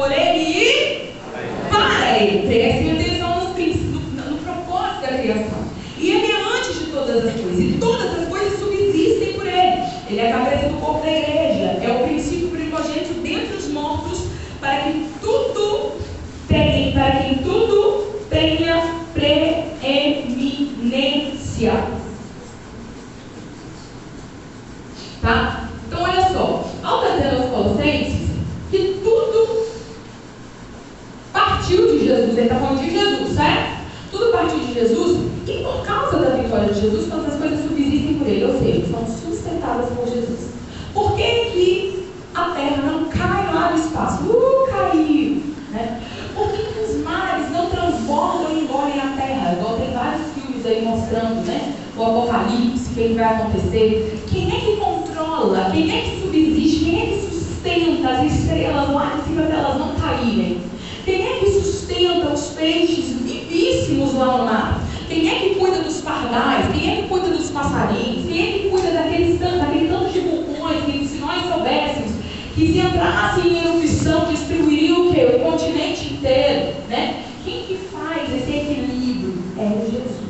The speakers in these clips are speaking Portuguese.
por Ele e para Ele. Prestem atenção no propósito da criação. E Ele é antes de todas as coisas. E todas as coisas subsistem por Ele. Ele é a cabeça do corpo da igreja. É o princípio primogênito dentre os mortos, para que tudo tenha preeminência. Tá? Então olha só, ao trazer aos Colossenses que tudo partiu de Jesus, ele está falando de Jesus, certo? Tudo partiu de Jesus, e por causa da vitória de Jesus, todas as coisas subsistem por Ele, ou seja, são sustentadas por Jesus. Por que a terra não cai lá no espaço? Caiu! Né? Por que os mares não transbordam e engolem a terra? Igual tem vários filmes aí mostrando, né? O apocalipse, o que vai acontecer. Quem é que controla? Quem é que subsiste? Quem é que sustenta as estrelas lá em cima delas não caírem? Quem é que sustenta os peixes vivíssimos lá no mar? Quem é que cuida dos pardais? Quem é que cuida dos passarinhos? Quem é que cuida daquele tanto de vulcões que, se nós soubéssemos, que se entrassem em erupção, destruiriam o quê? O continente inteiro, né? Quem que faz esse equilíbrio? É Jesus.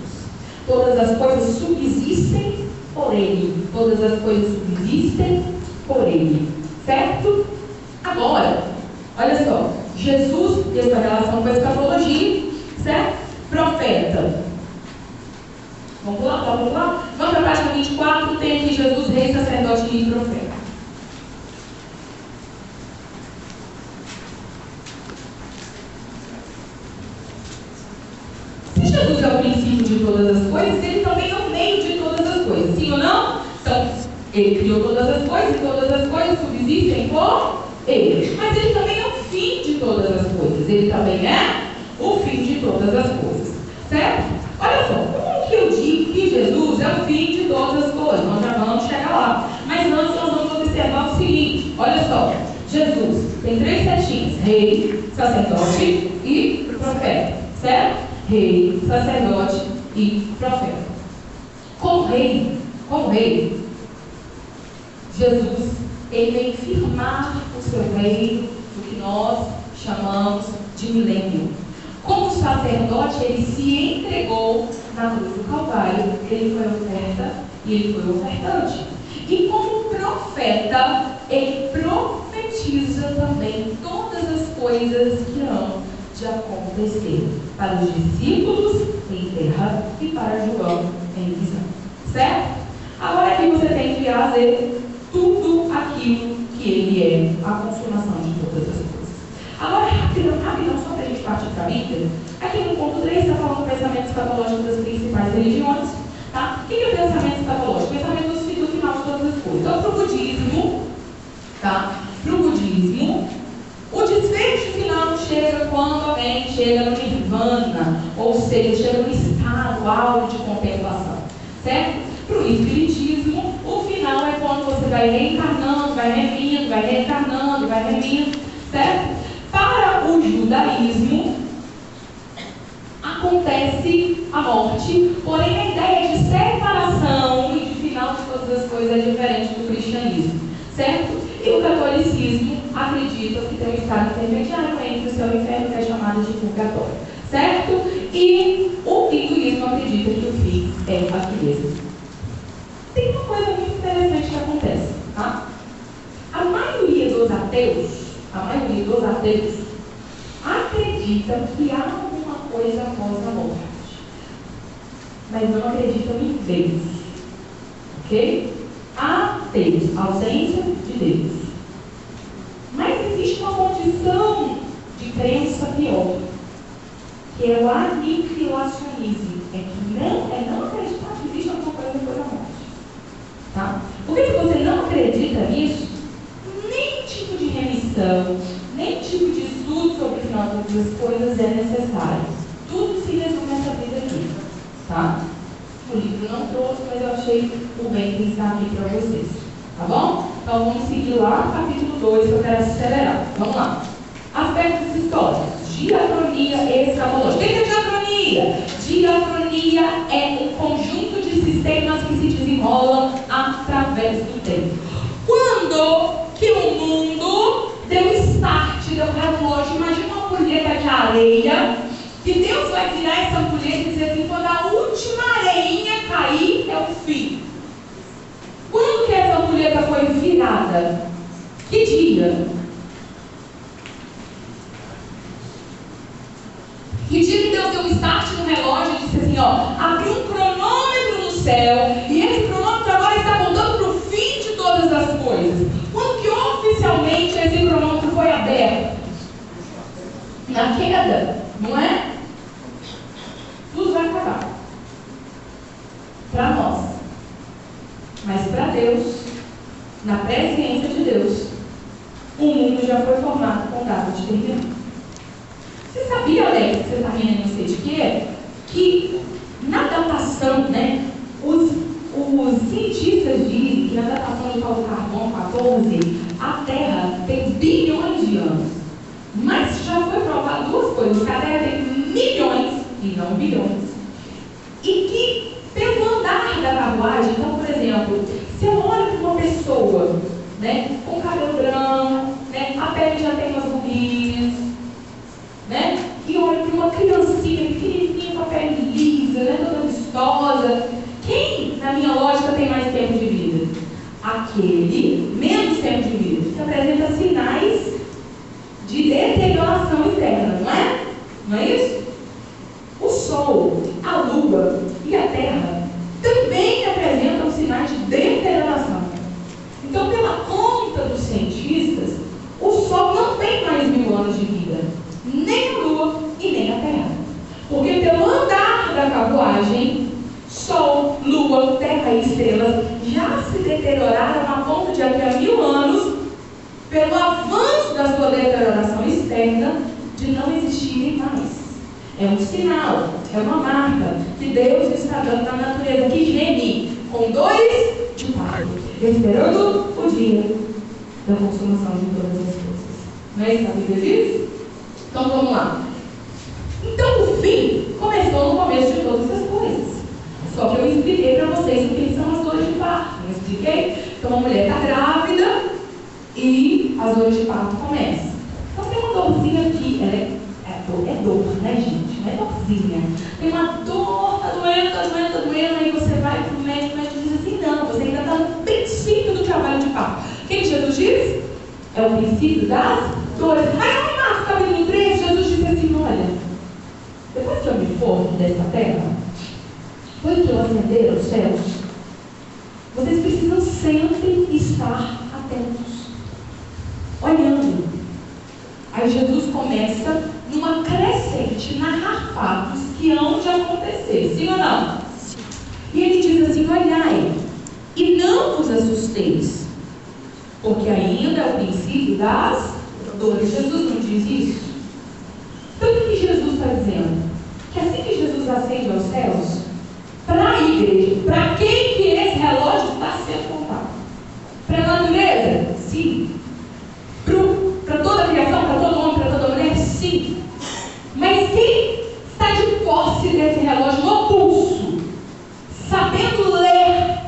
Todas as coisas subsistem por Ele. Todas as coisas subsistem por Ele. Certo? Agora, olha só. Jesus e essa relação com a escatologia, certo? Profeta. Vamos lá? Vamos para a página 24, tem aqui Jesus, rei, sacerdote e profeta. Se Jesus é o princípio de todas as coisas, Ele também é o meio de todas as coisas, sim ou não? Então, Ele criou todas as coisas, e todas as coisas subsistem por Ele. Mas Ele também é o fim de todas as coisas. Ele também é o fim de todas as coisas. Certo? Olha só, como que eu digo que Jesus é o fim de todas as coisas? Nós já vamos chegar lá. Mas antes nós vamos observar o seguinte. Olha só, Jesus tem 3 setinhas: rei, sacerdote e profeta. Certo? Rei, sacerdote e profeta. Como rei, Jesus, ele vem firmar o seu reino, o que nós chamamos de milênio. Como sacerdote, ele se entregou na cruz do Calvário, ele foi oferta e ele foi ofertante. E como profeta, ele profetiza também todas as coisas que irão de acontecer para os discípulos em terra e para João em visão. Certo? Agora aqui você tem que fazer tudo aquilo que ele é, a consumação de todas as coisas. Agora, rapidão, só para a gente partir para a Bíblia, aqui no ponto 3 está falando do pensamento escatológico das principais religiões. Tá? O que é o pensamento escatológico? O pensamento do final de todas as coisas. Então, para o budismo, tá? Para o budismo, o desfecho final chega quando alguém chega no nirvana, ou seja, chega no estado alto de contemplação. Certo? Para o espiritismo, o final é quando você vai reencarnando, vai revindo, vai reencarnando, vai revindo, certo? Para o judaísmo, acontece a morte, porém a ideia de separação e de final de todas as coisas é diferente do cristianismo, certo? E o catolicismo acredita que tem um estado intermediário entre o céu e o inferno, que é chamado de purgatório, certo? E o hinduísmo acredita que o fim é a fineza. Tem uma coisa muito interessante que acontece, tá? A maioria dos ateus acredita que há alguma coisa após a morte, mas não acreditam em Deus, ok? Ateus, ausência de Deus. Mas existe uma condição de crença pior, que é o aniquilacionismo, é não acreditar que existe alguma coisa depois da morte. Tá? Porque se você não acredita nisso, nem tipo de remissão, nem tipo de estudo sobre o final das coisas é necessário. Tudo se resume nessa vida aqui. Tá? O livro não trouxe, mas eu achei por bem pensar aqui para vocês. Tá bom? Então vamos seguir lá, capítulo 2, que eu quero acelerar. Vamos lá. Aspectos históricos. Diacronia e escatologia. O que é diacronia? Diacronia é um conjunto de sistemas que se desenrolam através do tempo. Quando que o mundo deu start, deu relógio, imagina uma ampulheta de areia, que Deus vai virar essa ampulheta e dizer assim, quando a última areinha cair, é o fim. Quando que essa ampulheta foi virada? Que dia? Que dia que Deus deu um start no relógio e disse assim, ó, abriu um cronômetro no céu, e esse cronômetro agora está apontando para o fim de todas as coisas. Quando que oficialmente esse cronômetro foi aberto? Na queda, não é? Tudo vai acabar. Para nós. Mas para Deus, na presciência de Deus, o mundo já foi formado com data de terminar. Você sabia, Alex, que você está rindo, não sei de quê? Que na datação, né, os cientistas dizem que na datação do carbono 14, a Terra tem bilhões de anos. Mas já foi provado duas coisas, que a Terra tem milhões e não bilhões. E que pelo andar da carruagem, então, por exemplo, você olha para uma pessoa, né, com cabelo branco, né, a pele já tem umas ruguinhas, né, e olha para uma criancinha pequenininha com a pele lisa, né, toda vistosa. Quem, na minha lógica, tem mais tempo de vida? Aquele menos tempo de vida, que apresenta sinais de deterioração externa, não é? Não é isso? O Sol, a Lua e a Terra também apresentam sinais de deterioração. Então, pela conta dos cientistas, o Sol não tem mais 1000 anos de vida, nem a Lua e nem a Terra. Porque pelo andar da carruagem, Sol, Lua, Terra e estrelas já se deterioraram a ponto de daqui a 1000 anos, pelo avanço da sua deterioração externa, de não existirem mais. É um sinal, é uma marca que Deus está dando na natureza, que geme com dores de parto, esperando o dia da consumação de todas as coisas. Não é isso que a Bíblia diz? Então vamos lá. Então o fim começou no começo de todas as coisas. Só que eu expliquei para vocês o que são as dores de parto. Não expliquei? Então a mulher está grávida e as dores de parto começam. Então tem uma dorzinha aqui, é dor, né, gente? Não é dorzinha. Tem uma dor, tá doendo, aí você vai pro médico, o médico diz assim, não, você ainda está no princípio do trabalho de parto. O que Jesus diz? É o princípio das dores. Mas no Marcos capítulo 3, Jesus disse assim, olha, depois que eu me for dessa terra, depois que eu ascender aos céus, vocês precisam sempre estar atentos, olhando. Aí Jesus começa numa crescente, narrar fatos que hão de acontecer, sim ou não? Sim. E ele diz assim, olhai, e não vos assusteis, porque ainda é o princípio das dores. Jesus não diz isso? Então o que Jesus está dizendo? Que assim que Jesus ascende aos céus, para a igreja, para quem que esse relógio está sendo contado? Para a natureza? Sim. Para toda a criação, para todo homem, para toda mulher? Sim. Mas quem está de posse desse relógio no pulso, sabendo ler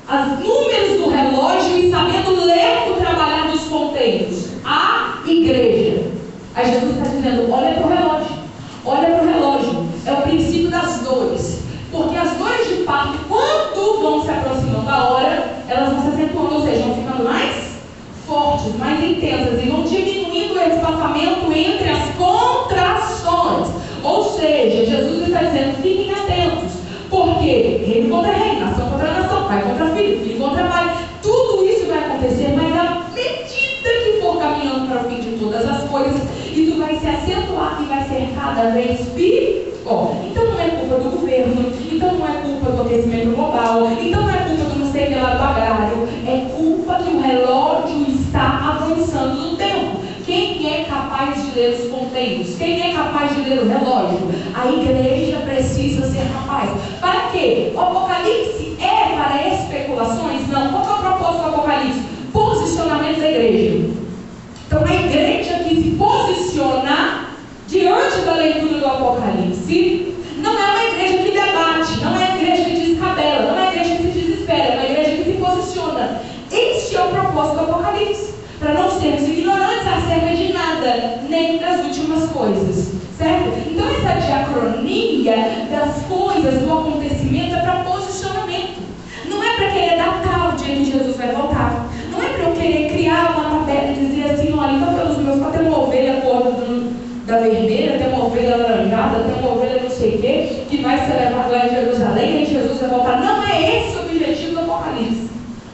os números do relógio e sabendo ler o trabalhar dos ponteiros? A igreja. Aí Jesus está dizendo, olha para o relógio. Olha para o relógio. É o princípio das dores. Porque as dores de parto, quando vão se aproximando da hora, elas vão se acentuando, ou seja, vão ficando mais fortes, mais intensas, e vão diminuindo o espaçamento entre as contrações. Ou seja, Jesus está dizendo, fiquem atentos, porque reino contra reino, nação contra nação, pai contra filho, filho contra pai, tudo isso vai acontecer, mas à medida que for caminhando para o fim de todas as coisas, isso vai se acentuar e vai ser cada vez pior. Então não é culpa do governo, então não é culpa do aquecimento global, então não é culpa do não sei que lá do agrário, é culpa que o relógio está avançando no tempo. Quem é capaz de ler os ponteiros? Quem é capaz de ler o relógio? A igreja precisa ser capaz. Para quê? O Apocalipse é para especulações? Não. Qual é o propósito do Apocalipse? Posicionamento da igreja. Então a igreja que se posiciona diante da leitura do Apocalipse não é uma igreja que debate, não é uma igreja que descabela, não é uma igreja que se desespera, é uma igreja que se posiciona. Este é o propósito do Apocalipse, para não sermos ignorantes acerca de nada, coisas, certo? Então essa diacronia das coisas, do acontecimento, é para posicionamento. Não é para querer datar o dia que Jesus vai voltar. Não é para eu querer criar uma tabela e dizer assim, olha, então pelos meus, para ter uma ovelha cor da vermelha, tem uma ovelha laranjada, tem uma ovelha não sei o quê, que vai ser levada lá em Jerusalém e Jesus vai voltar. Não é esse o objetivo do Apocalipse.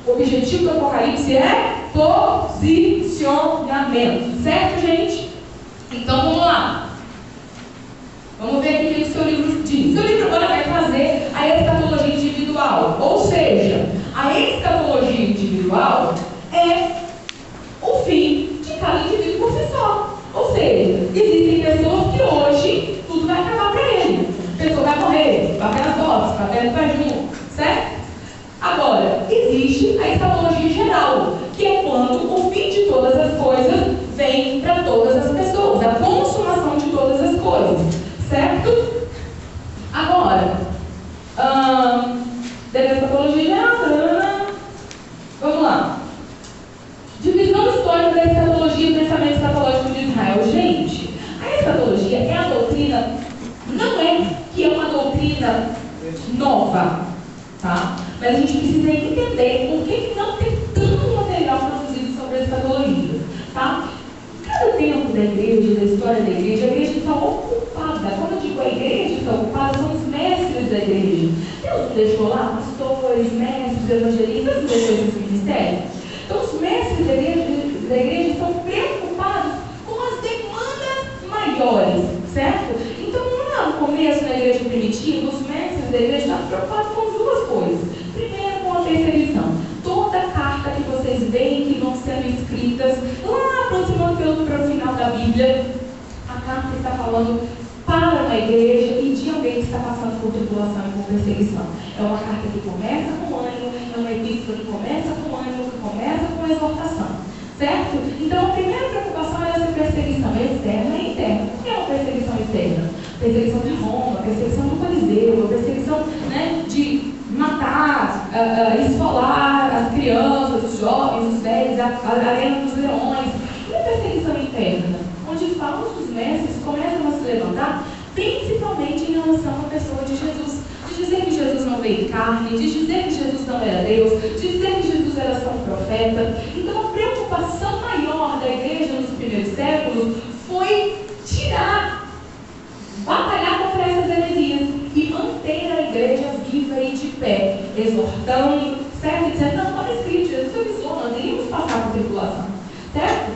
O objetivo do Apocalipse é posicionamento. Certo, gente? Então vamos lá. Vamos ver aqui o que o seu livro diz. O seu livro agora vai fazer a escatologia individual. Ou seja, a escatologia individual é o fim de cada indivíduo por si só. Ou seja, existem pessoas que hoje tudo vai acabar para ele. A pessoa vai morrer, vai ter as botas, vai ter o pé junto, certo? Agora, existe a escatologia geral, que é quando o fim de todas as coisas vem para todas as pessoas, a consumação de todas as coisas, certo? Agora, da escatologia geral, vamos lá. Divisão histórica da escatologia e pensamento escatológico de Israel. Gente, a escatologia é a doutrina, não é que é uma doutrina nova, tá? Mas a gente precisa entender por que não tem tanto material produzido sobre a escatologia, tá? Cada tempo da igreja, da história da igreja, a igreja está ocupada. Quando eu digo a igreja está ocupada, são os mestres da igreja. Deus não deixou lá pastores, mestres, evangelistas, não deixou esse ministério. Então os mestres da igreja estão preocupados com as demandas maiores, certo? Então lá no começo da igreja primitiva, os mestres da igreja estavam preocupados com duas coisas. Primeiro, com a perseguição. Toda carta que vocês veem que vão sendo escritas, lá aproximando para o final da Bíblia, a carta está falando para uma igreja e de alguém que está passando por tribulação e por perseguição. É uma carta que começa com ânimo, é uma epístola que começa com ânimo, que começa com exortação, certo? Então a primeira preocupação é essa perseguição externa e interna. O que é uma perseguição externa? Perseguição de Roma, perseguição do Coliseu, perseguição, né, de matar, esfolar as crianças, os jovens, os velhos, a arena dos leões. E a perseguição interna? Onde falsos mestres começam a se levantar, principalmente em relação à pessoa de Jesus. De dizer que Jesus não veio em carne, de dizer que Jesus não era Deus, de dizer que Jesus era só um profeta. Então a preocupação maior da igreja nos primeiros séculos foi batalhar contra essas heresias e manter a igreja viva e de pé, exortando, certo? Dizendo, não, está escrito, Jesus avisou, nós iríamos passar por tribulação, certo?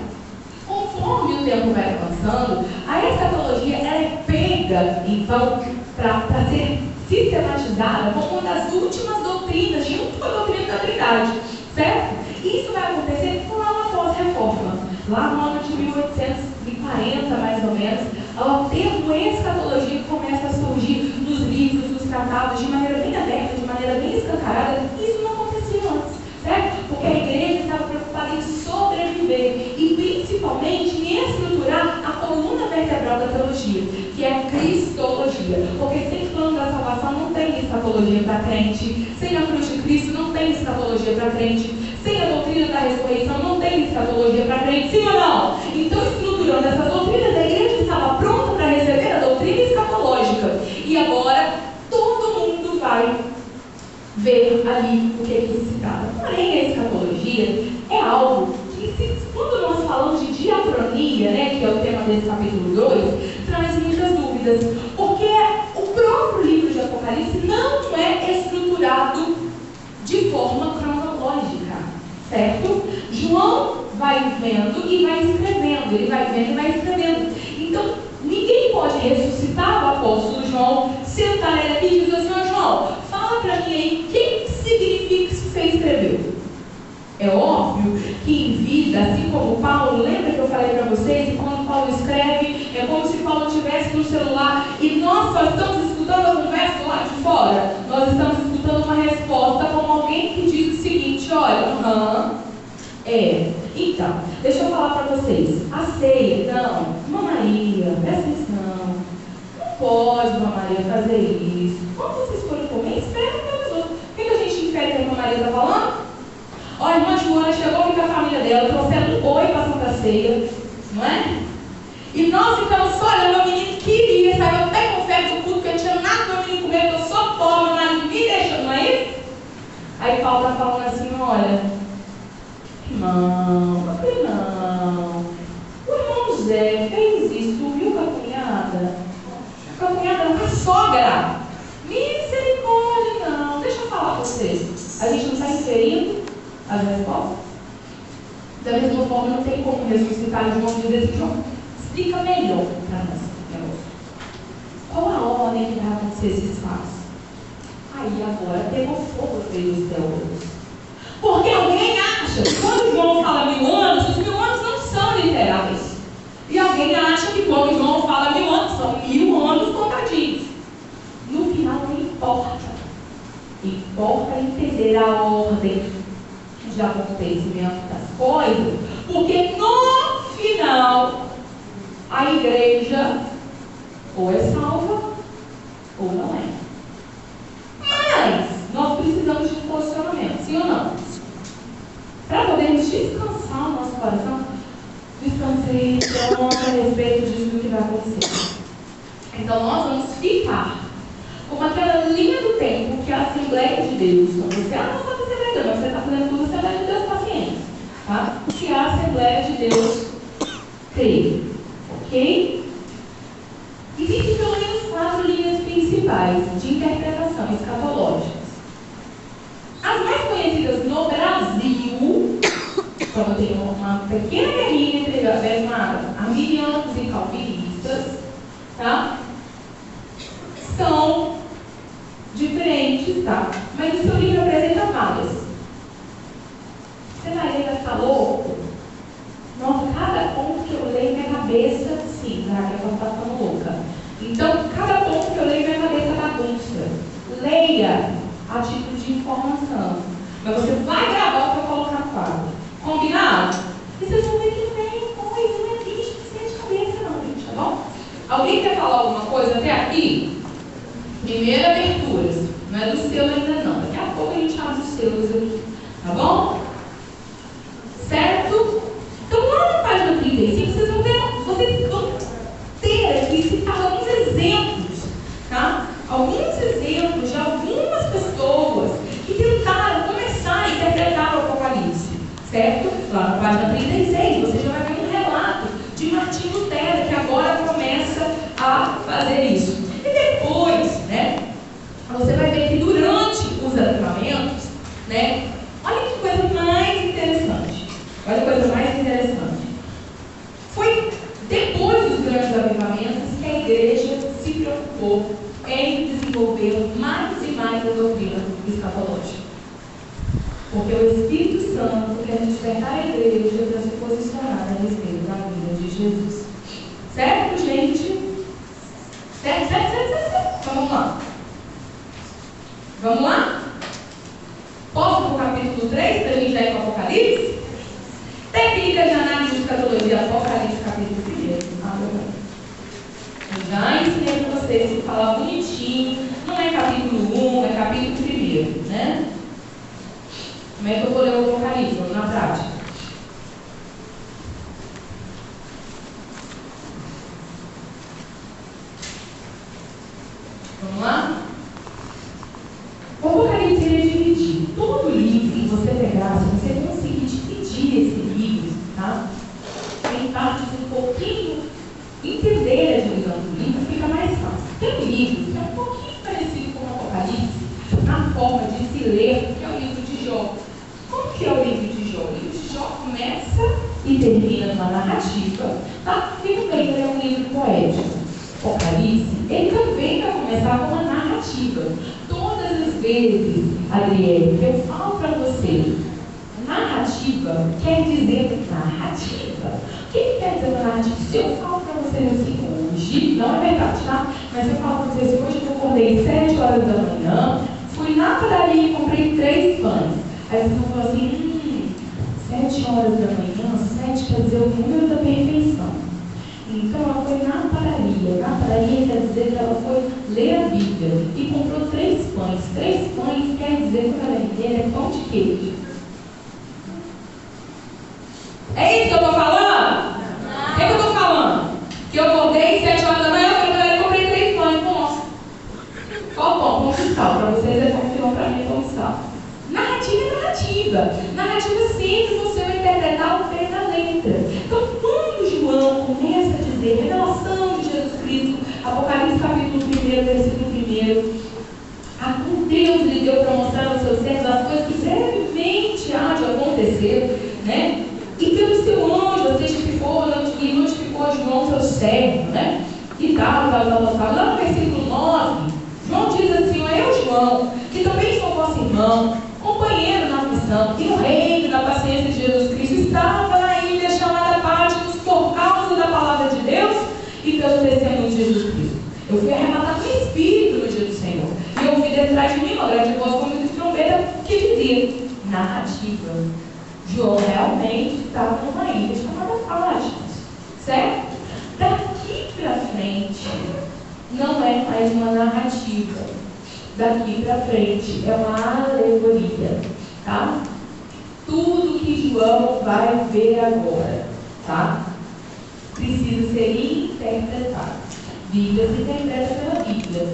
Conforme o tempo vai avançando, a escatologia ela é pega, então, para ser sistematizada como uma das últimas doutrinas, junto com a doutrina da Trindade, certo? Isso vai acontecer lá após a reforma, lá no ano de 1840, mais ou menos, o termo escatologia começa a surgir nos livros, nos tratados, de maneira bem aberta, de maneira bem escancarada. Isso não acontecia antes, certo? Porque a igreja estava preocupada em sobreviver e principalmente em estruturar a coluna vertebral da teologia, que é a cristologia. Porque sem plano da salvação não tem escatologia para crente, sem a cruz de Cristo não tem escatologia para crente, sem a doutrina da ressurreição não tem escatologia para crente, sim ou não? Então, estruturando essas doutrinas, a igreja estava pronta para receber a doutrina escatológica. E agora, todo mundo vai ver ali o que se trata. Porém, a escatologia é algo que, quando nós falamos de diacronia, né, que é o tema desse capítulo 2, traz muitas dúvidas. Porque o próprio livro de Apocalipse não é estruturado de forma cronológica, certo? João vai vendo e vai escrevendo, ele vai vendo e vai escrevendo. Então, ninguém pode ressuscitar o apóstolo João, sentar ele aqui e dizer assim, ó João, fala para mim aí, o que significa isso que você escreveu? É óbvio que em vida, assim como Paulo, lembra que eu falei para vocês que quando Paulo escreve, é como se Paulo estivesse no celular e nós só estamos escutando a conversa do lado de fora. Nós estamos escutando uma resposta como alguém que diz o seguinte, olha, então, deixa eu falar para vocês, a ceia, então, Irmã Maria, presta atenção, não pode, Irmã Maria, fazer isso. Quando vocês forem comer, espera pelos outros. O que a gente infere que a Irmã Maria está falando? Ó, a irmã Joana chegou aqui com a família dela, trouxeram um boi para a Santa Ceia, não é? E nós ficamos só Paulo está falando assim, olha, irmão, não, o irmão Zé fez isso, viu com a cunhada? Com a cunhada não, com a sogra. Misericórdia, não. Deixa eu falar para vocês. A gente não está inferindo as respostas? Da mesma forma, não tem como ressuscitar de João dizer assim, João, explica melhor para nós. Qual a ordem que vai acontecer esses fatos? Aí agora pegou fogo pelos teólogos. Porque alguém acha que quando João fala 1000 anos, os 1000 anos não são literais. E alguém acha que quando João fala 1000 anos, são 1000 anos contadinhos. No final não importa. Importa entender a ordem de acontecimento das coisas. Porque no final, a igreja ou é salva ou não é. Mas nós precisamos de um posicionamento, sim ou não? Para podermos descansar o nosso coração, descansei a respeito disso que vai acontecer. Então nós vamos ficar como aquela linha do tempo que a Assembleia de Deus, não você, não está Assembleia de Deus, mas você está fazendo tudo a Assembleia de Deus, paciência, tá? Que a Assembleia de Deus crê, ok? Existem pelo menos 4 linhas principais de interpretação escatológicas. As mais conhecidas no Brasil, quando tem uma pequena guerrinha entre arminianos e calvinistas, tá? São diferentes, tá? Mas o seu livro apresenta várias. Você vai ler e vai ficar louco? Nossa, cada ponto que eu leio, minha cabeça, sim, já que eu estou ficando louca. Então, cada ponto que eu leio, minha cabeça bagunça. Leia a título de informação. Mas você vai gravar o que eu colocar no quadro. Combinado? E vocês vão ver que não é coisa, não é bicho que você de cabeça, não, gente, tá bom? Alguém quer falar alguma coisa até aqui? Primeira abertura. Não é do selo ainda não. Daqui a pouco a gente abre os selos aqui. Tá bom? Certo? Então lá na página 35, vocês vão ter aqui citado alguns exemplos, tá? Alguns exemplos de algumas pessoas que tentaram começar a interpretar o Apocalipse, certo? Lá na página 36, você já vai ver um relato de Martim Lutero, que agora começa a fazer isso. E depois, né, você vai ver que durante os avivamentos, né, olha que coisa mais interessante. Olha a coisa mais interessante. Foi depois dos grandes avivamentos que a igreja se preocupou em desenvolver mais e mais a doutrina escatológica. Porque o Espírito Santo quer despertar a igreja para se posicionar a respeito da vida de Jesus. Certo, gente? Certo. Vamos lá. Vamos lá? Posso para o capítulo 3 para a gente já ir para o Apocalipse? Técnica de análise de escatologia, Apocalipse, capítulo 1. Eu já ensinei para vocês que falar bonitinho, não é capítulo 1, é capítulo 1, né? Como é que eu vou ler o Apocalipse? Vamos na prática. Vamos lá? O Apocalipse é dividido. Todo livro que você pegar, se você conseguir dividir esse livro, tá? Em partes um pouquinho, entender a divisão do livro fica mais fácil. Tem livros que é um pouquinho parecido com o Apocalipse, na forma de se ler, que é o livro de Jó. Como que é o livro de Jó? O livro de Jó começa e termina numa narrativa, tá? E também ele é um livro poético. O Apocalipse, ele também vai começar com uma narrativa. Todas as vezes, Adriele, que eu falo para você, narrativa quer dizer narrativa. O que quer dizer narrativa? Se eu falo para vocês assim hoje, não é verdade, tá? Mas se eu falo para vocês hoje que eu acordei 7 horas da manhã, fui na padaria e comprei 3 pães. Aí vocês vão falar assim, 7 horas da manhã, 7 quer dizer o número da perfeição. Então ela foi na padaria. Na padaria quer dizer que ela foi ler a Bíblia e comprou 3 pães. 3 pães quer dizer que ela é pão de queijo. É isso que eu estou falando? O que eu estou falando? Que eu acordei 7 horas da manhã, eu fui na padaria e comprei 3 pães. Nossa. Qual pão? Pão de sal. Para vocês é pão de sal, para mim é pão de sal. Narrativa começa a dizer, revelação de Jesus Cristo, Apocalipse capítulo 1, versículo 1. Deus lhe deu para mostrar aos seus servos as coisas que brevemente há de acontecer, né? E pelo seu anjo testificou e notificou João, seu servo, né? E tal. Lá no versículo 9, João diz assim: eu, João, que também sou vosso irmão, companheiro na missão e no reino da paciência de Jesus Cristo, estava na ilha chamada Patmos por causa da palavra de Deus e pelo testemunho de Jesus Cristo. Eu fui arrebatado no Espírito no dia do Senhor, e ouvi detrás de mim uma grande voz como de trombeta que dizia: narrativa. João realmente estava numa ilha chamada Patmos, certo? Daqui para frente não é mais uma narrativa. Daqui para frente é uma alegoria, tá? Tudo que João vai ver agora, tá? Precisa ser interpretado. Bíblia se interpreta pela Bíblia.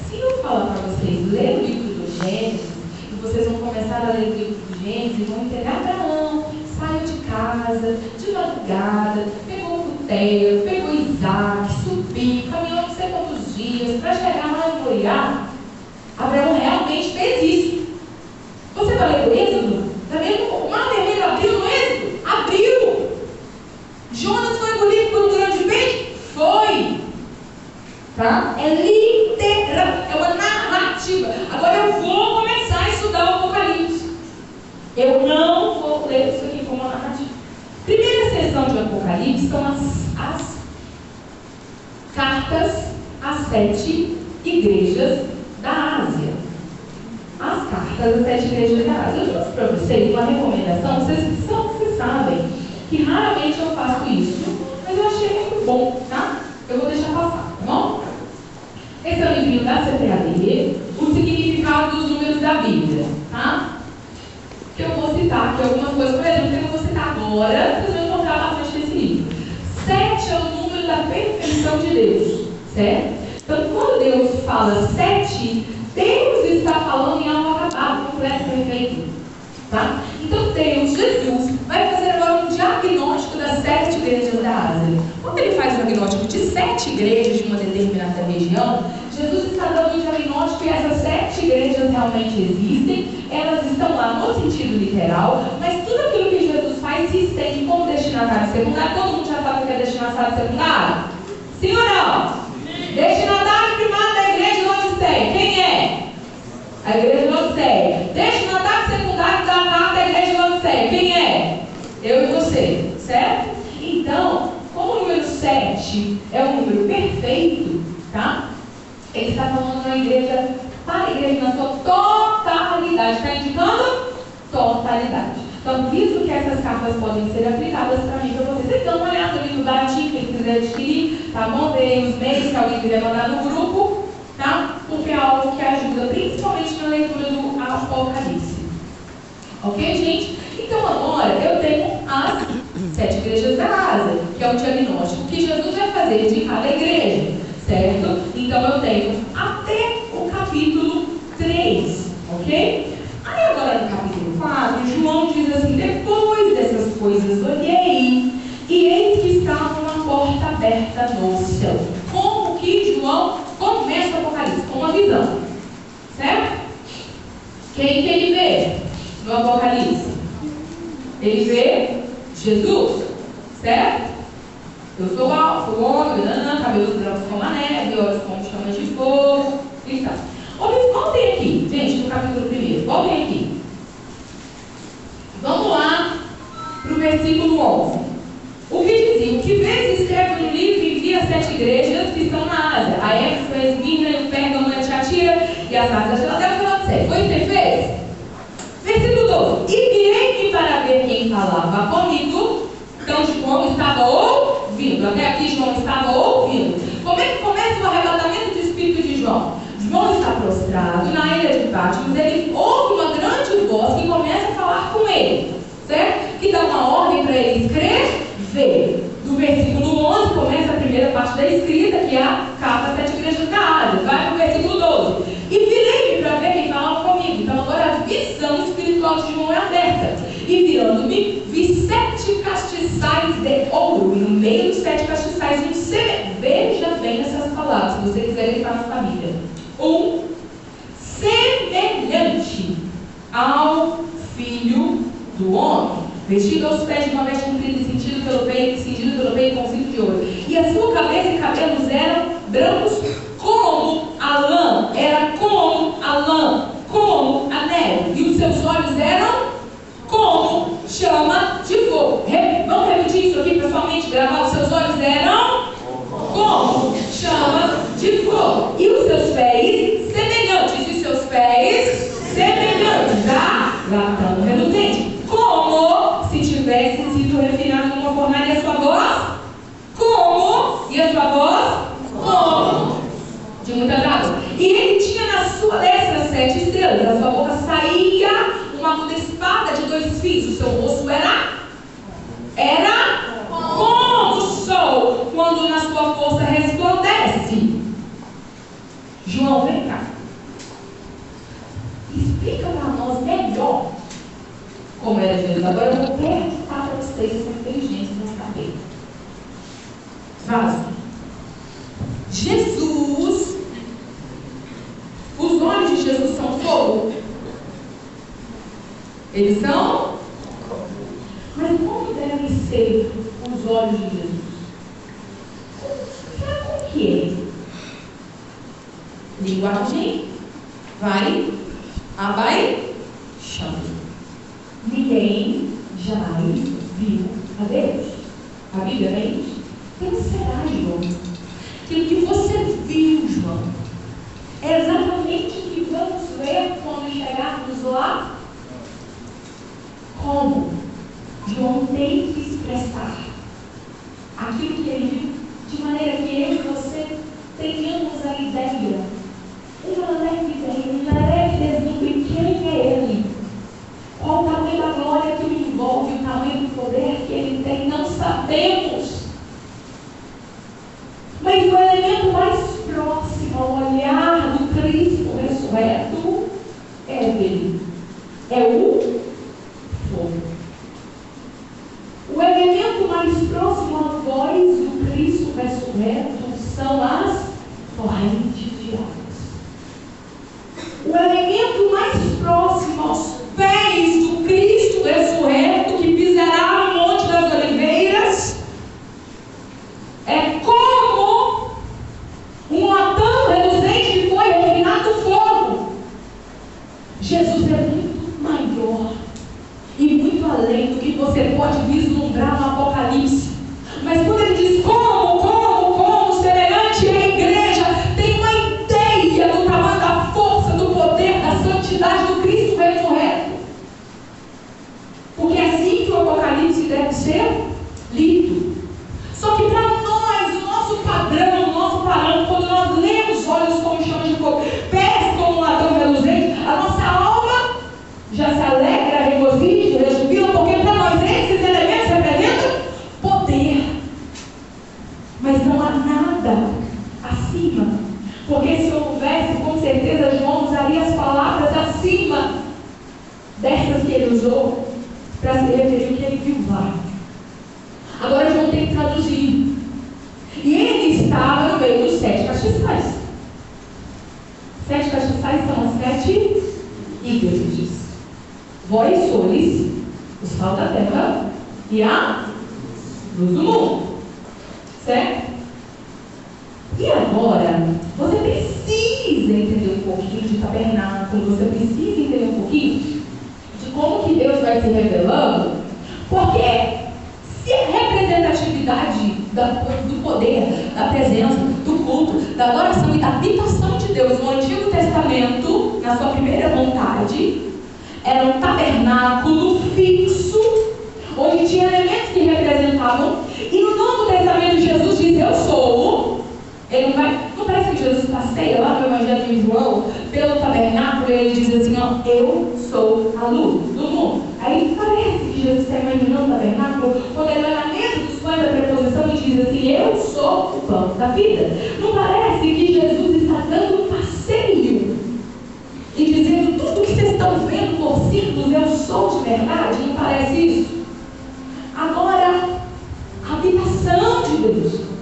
Se eu falar para vocês, ler o livro do Gênesis, e vocês vão começar a ler o livro do Gênesis e vão entender: Abraão saiu de casa, de madrugada, pegou Cuteia, pegou Isaac, subiu, caminhou não sei quantos dias, para chegar lá em Moriá. Abraão realmente fez isso. Você vai ler o Êxodo? Está vendo? O mar vermelho abriu no Êxodo? Abriu. Jonas foi engolido por um grande peixe? Foi. Tá? É literal, é uma narrativa. Agora eu vou começar a estudar o Apocalipse. Eu não vou ler isso aqui como uma narrativa. Primeira sessão de Apocalipse são as cartas às 7 igrejas da Ásia. As cartas às 7 igrejas da Ásia. Eu trouxe para vocês uma recomendação. Vocês sabem que raramente eu faço isso, mas eu achei muito bom, tá? Eu vou deixar passar, tá bom? Esse é o livrinho da CPAD, o significado dos números da Bíblia, tá? Que eu vou citar aqui algumas coisas, por exemplo, que eu não vou citar agora, vocês vão encontrar bastante nesse livro. 7 é o número da perfeição de Deus, certo? Então, quando Deus fala 7, Deus está falando em algo acabado, completo, perfeito, tá? Então, Deus, Jesus, vai fazer agora um diagnóstico das 7 igrejas da Ásia. Quando ele faz o diagnóstico de 7 igrejas de uma determinada região, Jesus está dando um diagnóstico e essas 7 igrejas realmente existem, elas estão lá no sentido literal, mas tudo aquilo que Jesus faz se estende como destinatário secundário. Todo mundo já sabe o que é destinatário secundário? Sim ou não? Destinatário primário da igreja de Laodiceia, quem é? A igreja de Laodiceia. Destinatário secundário da carta da igreja de Laodiceia, quem é? Eu e você, certo? Então, como o número 7 é um número perfeito, tá? Ele está falando da igreja, para a igreja na sua totalidade. Está indicando totalidade. Então, visto que essas cartas podem ser aplicadas para mim, para vocês, vocês dão uma olhada no livro da TIM, quem quiser adquirir, tá bom? Dei os meios que alguém quiser mandar no grupo, tá? Porque é algo que ajuda principalmente na leitura do Apocalipse. Ok, gente? Então, agora eu tenho as 7 igrejas da Ásia, que é o diagnóstico que Jesus vai fazer de cada igreja, certo? Então, eu tenho até o capítulo 3, ok? Aí, agora no capítulo 4, João diz assim: depois dessas coisas, olhei, e eis que estava uma porta aberta no céu. Como que João começa o Apocalipse? Com uma visão, certo? Quem que ele vê no Apocalipse? Ele vê Jesus, certo? Eu sou alto, sou homem, cabelos brancos como a neve, olhos como chamas de fogo, e tal. Voltem aqui, gente, no capítulo 1. Voltem aqui. Vamos lá para o versículo 11. O que dizia? O que vês, escreve no livro e envia as 7 igrejas que estão na Ásia: a Éfeso, a Esmirna, o Pérgamo, a Tiatira e as sardas de Filadélfia e Laodiceia. Foi o que ele fez? Versículo 12. E virei-me para ver quem falava comigo. Então, João estava ouvindo. Até aqui, João estava ouvindo. Como é que começa o arrebatamento do espírito de João? João está prostrado na ilha de Patmos. Ele ouve uma grande voz que começa a falar com ele, certo? Que dá uma ordem para ele escrever. Do versículo 11 começa a primeira parte da escrita, que é a carta às 7 igrejas da Ásia. Vai para o versículo 12. E virei-me para ver quem falava comigo. Então, agora a visão espiritual de João é aberta. E virando-me, vi 7 castiçais de ouro. E no meio dos 7 castiçais faz um semelhante. Veja bem essas palavras, se você quiser entrar na família. Um semelhante ao Filho do Homem, vestido aos pés de uma veste comprida e cingido pelo peito com cinto de ouro. E a sua cabeça e cabelos eram brancos como a lã, como a neve. E os seus olhos eram como chama de fogo. Vamos repetir isso aqui pessoalmente, gravar? Os seus olhos eram como chama de fogo. E os seus pés semelhantes. E seus pés semelhantes a latão reluzente. Como se tivesse sido refinado numa fornalha. E a sua voz? Como? E a sua voz? Como? De muita água. E ele tinha na sua destra 7 estrelas. Da sua boca saía uma aguda espada de 2 fios. O seu rosto era como o sol quando na sua força resplandece. João, vem cá. Explica para nós melhor como era Jesus. Agora eu vou perguntar para vocês essa inteligência nessa cabeça. Vaso. Jesus, os olhos de Jesus são fogo? Eles são? Mas como devem ser os olhos de Jesus? Sabe o que é? Linguagem vai abaixando. Ninguém jamais viu a Deus. A Bíblia é isso. Quem será, João? Aquilo que você viu, João, é exatamente o que vamos ver quando chegarmos lá. Como? João tem que expressar aquilo que ele viu, de maneira que eu e você tenhamos a ideia, uma leve deslumbre de quem é ele, qual o tamanho da glória que o envolve, o tamanho do poder que ele tem, não sabemos. Mas o elemento mais próximo ao olhar do Cristo ressurreto é ele, é o fogo. O elemento mais próximo à voz do Cristo ressurreto são as correntes de águas. O elemento mais próximo aos pés do Cristo ressurreto, que pisará no Monte das Oliveiras, é como um latão reluzente que foi refinado no fogo. Jesus é muito maior e muito além do que você pode vislumbrar no Apocalipse. Mas quando ele diz como, semelhante à igreja, tem uma ideia do tamanho da força, do poder, da santidade do Cristo ressurreto. Porque é assim que o Apocalipse deve ser lido. Só que para nós, o nosso padrão, o nosso parâmetro, quando nós lemos olhos como chama de fogo, pés como um latão reluzente, a nossa alma já se alegra, regozija, rejubila, porque para nós esses elementos representam poder. Mas não há nada acima. Porque se houvesse, com certeza João usaria as palavras acima dessas que ele usou para se referir ao que ele viu lá. Agora João tem que traduzir. E ele estava no meio dos 7 castiçais. 7 castiçais são as 7 igrejas. Vós sois o sal da terra e a luz do mundo. Certo? E agora, você precisa entender um pouquinho de tabernáculo, você precisa entender um pouquinho de como que Deus vai se revelando, porque se a representatividade do poder, da presença, do culto, da adoração e da habitação de Deus no Antigo Testamento, na sua primeira vontade, era um tabernáculo fixo, onde tinha elementos que representavam, e no Novo Testamento Jesus diz, eu sou. Ele não parece que Jesus passeia lá no Evangelho de João, pelo tabernáculo, e ele diz assim, ó, eu sou a luz do mundo. Aí parece que Jesus está imaginando o tabernáculo, quando ele vai na mesa dos pães da preposição e diz assim, eu sou o pão da vida. Não parece que Jesus está dando um passeio e dizendo, tudo que vocês estão vendo por círculos, eu sou de verdade? Não parece isso? Agora, a habitação de Deus.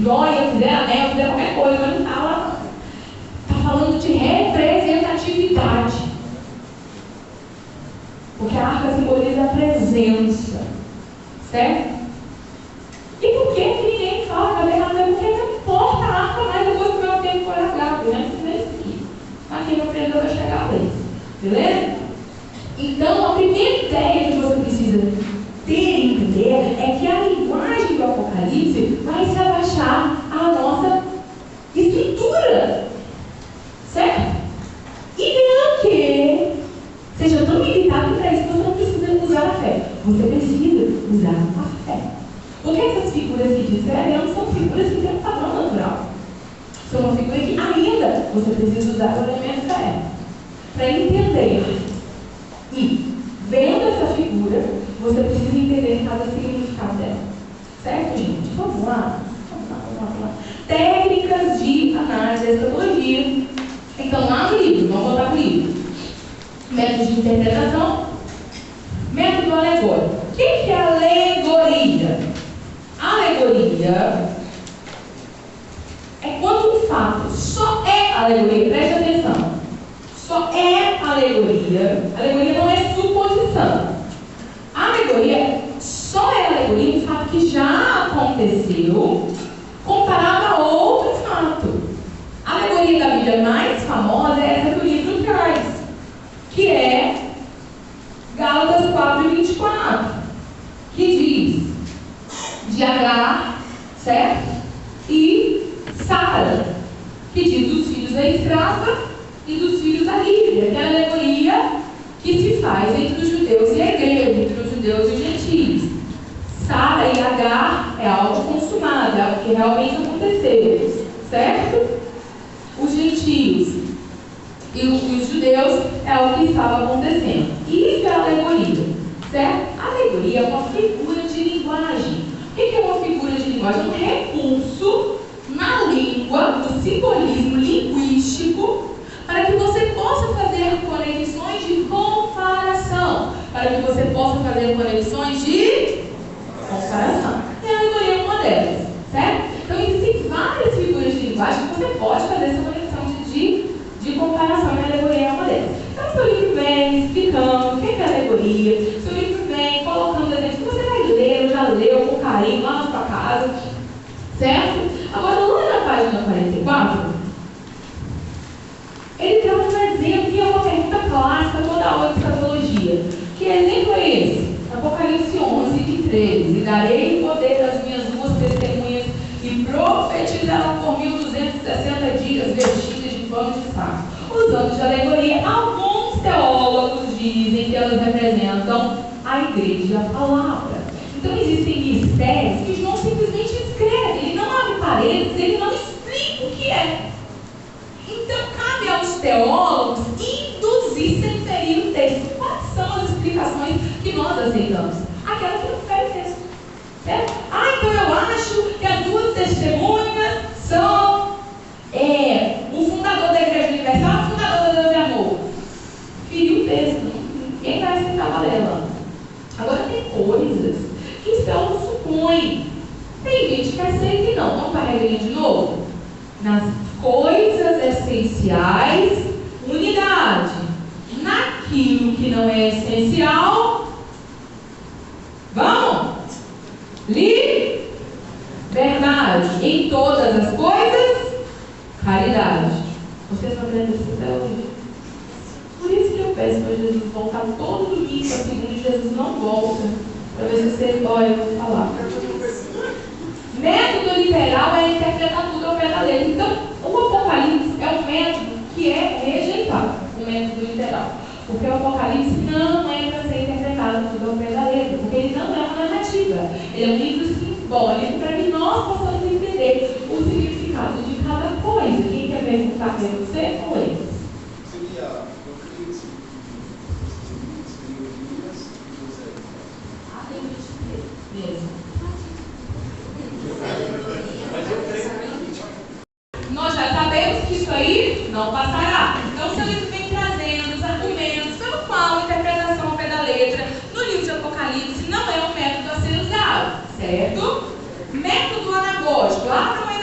joia, fizer anel, fizer qualquer coisa, mas não está lá. Está falando de representatividade. Porque a arca simboliza a presença. Certo? E por que ninguém fala tabernáculo? Porque não importa a arca mais depois que o meu tempo for largado. Eu não sei isso aqui. Mas quem aprendeu vai chegar a isso. Beleza? Então, a primeira ideia que você precisa ter e entender é que a linguagem do Apocalipse vai se abaixar à nossa estrutura. Certo? E não que seja tão limitado para isso que você não precisa usar a fé. Você precisa usar a fé. Porque essas figuras que descrevemos são figuras que têm um padrão natural. São uma figura que ainda você precisa usar o elemento da fé. Para entender. E, vendo essa figura, você precisa entender cada significado dela. Certo, gente? Vamos lá. Vamos lá. Técnicas de análise da escatologia. Então, lá no livro, vamos voltar para o livro. Método de interpretação. Método alegórico. O que é alegoria? Alegoria é quando um fato só é alegoria. Preste atenção. Só é alegoria. Alegoria não é suposição. Alegoria só é alegoria um fato que já aconteceu comparado a outro fato. A alegoria da Bíblia mais famosa é essa que o livro traz, que é Gálatas 4:24, que diz de Agar, certo? E Sara, que diz dos filhos da escrava e dos filhos da livre, que é a alegoria que se faz entre os judeus e a igreja, entre os judeus e os gentios. Sara e Agar é algo consumado, é algo que realmente aconteceu, certo? Os gentios e os judeus é algo que estava acontecendo. Isso é alegoria, certo? Alegoria é uma figura de linguagem. O que é uma figura de linguagem? Um recurso na língua, do simbolismo linguístico, para que você possa fazer conexões de comparação. Para que você possa fazer conexões de comparação. E a alegoria é uma delas, certo? Então, existem várias figuras de linguagem que você pode fazer essa conexão de comparação, e a alegoria é uma delas. Então, seu livro vem explicando o que é alegoria, seu livro vem colocando exemplos que você vai ler, já leu com carinho lá na sua casa, certo? Agora, lá na página 44, ele traz um exemplo que é uma pergunta clássica toda a aula de escatologia. Que exemplo é esse? Apocalipse 11:13. E darei o poder das minhas duas testemunhas e profetizarão por 1260 dias vestidas de pano de saco. Usando de alegoria, alguns teólogos dizem que elas representam a igreja e a palavra. Então existem mistérios que João simplesmente escreve. Ele não abre paredes, ele não explica o que é. Então cabe aos teólogos induzir sem ferir o texto. Quais são as explicações que nós aceitamos? Aquelas que não ferem o texto. Certo? Então eu acho que as duas testemunhas são o fundador da Igreja Universal e o fundador da Deus e Amor. Feriu o texto. Ninguém vai aceitar Varela. Agora tem coisas que os teólogos supõem. Tem gente que aceita e não. Vamos para a regrinha de novo? Nas coisas essenciais, unidade. Naquilo que não é essencial, vamos? Liberdade. Em todas as coisas, caridade. Vocês estão vendo isso até hoje? Por isso que eu peço para Jesus voltar todo domingo, a segunda, e Jesus não volta. Para ver se vocês olham, eu vou falar. Método literal é interpretar tudo ao pé da letra. Então, o Apocalipse é um método que é rejeitado, o método literal. Porque o Apocalipse não é para ser interpretado tudo ao pé da letra, porque ele não é uma narrativa. Ele é um livro simbólico para que nós possamos entender o significado de cada coisa. Quem quer perguntar para você ou ele? Seria Apocalipse, mesmo. Nós já sabemos que isso aí não passará. Então, o seu livro vem trazendo os argumentos pelo qual a interpretação ao pé da letra no livro de Apocalipse não é um método a ser usado, certo? Método anagógico. Abra uma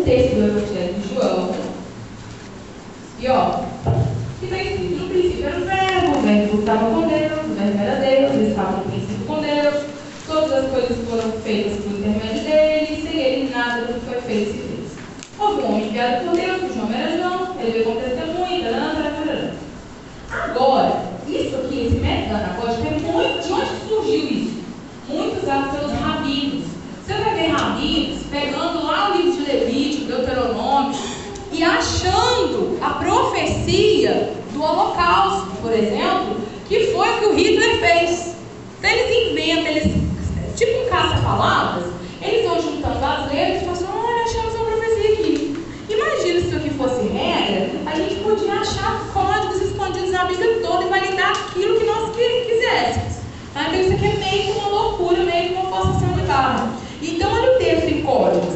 um texto do Evangelho de João. E ó, que está escrito: no princípio era o verbo estava com Deus, o verbo era Deus, ele estava no princípio com Deus, todas as coisas foram feitas por intermédio dele, e sem ele nada do que foi feito se fez. Houve um homem enviado por Deus, cujo nome era João, ele veio com testemunho, tarará. Agora, isso aqui, esse método anagógico, é muito. De onde surgiu isso? Muito usado pelos rabinos. Você vai ver rabinos pegando lá o livro de Levítico, Deuteronômio, e achando a profecia do Holocausto, por exemplo, que foi o que o Hitler fez. Então eles inventam, tipo um caça-palavras, eles vão juntando as letras e falam assim: olha, achamos uma profecia aqui. Imagina se isso aqui fosse regra, a gente podia achar códigos escondidos na Bíblia toda e validar aquilo que nós quiséssemos. Tá? Então isso aqui é meio que uma loucura, meio que uma forçação de barra. Então olha o texto em códigos.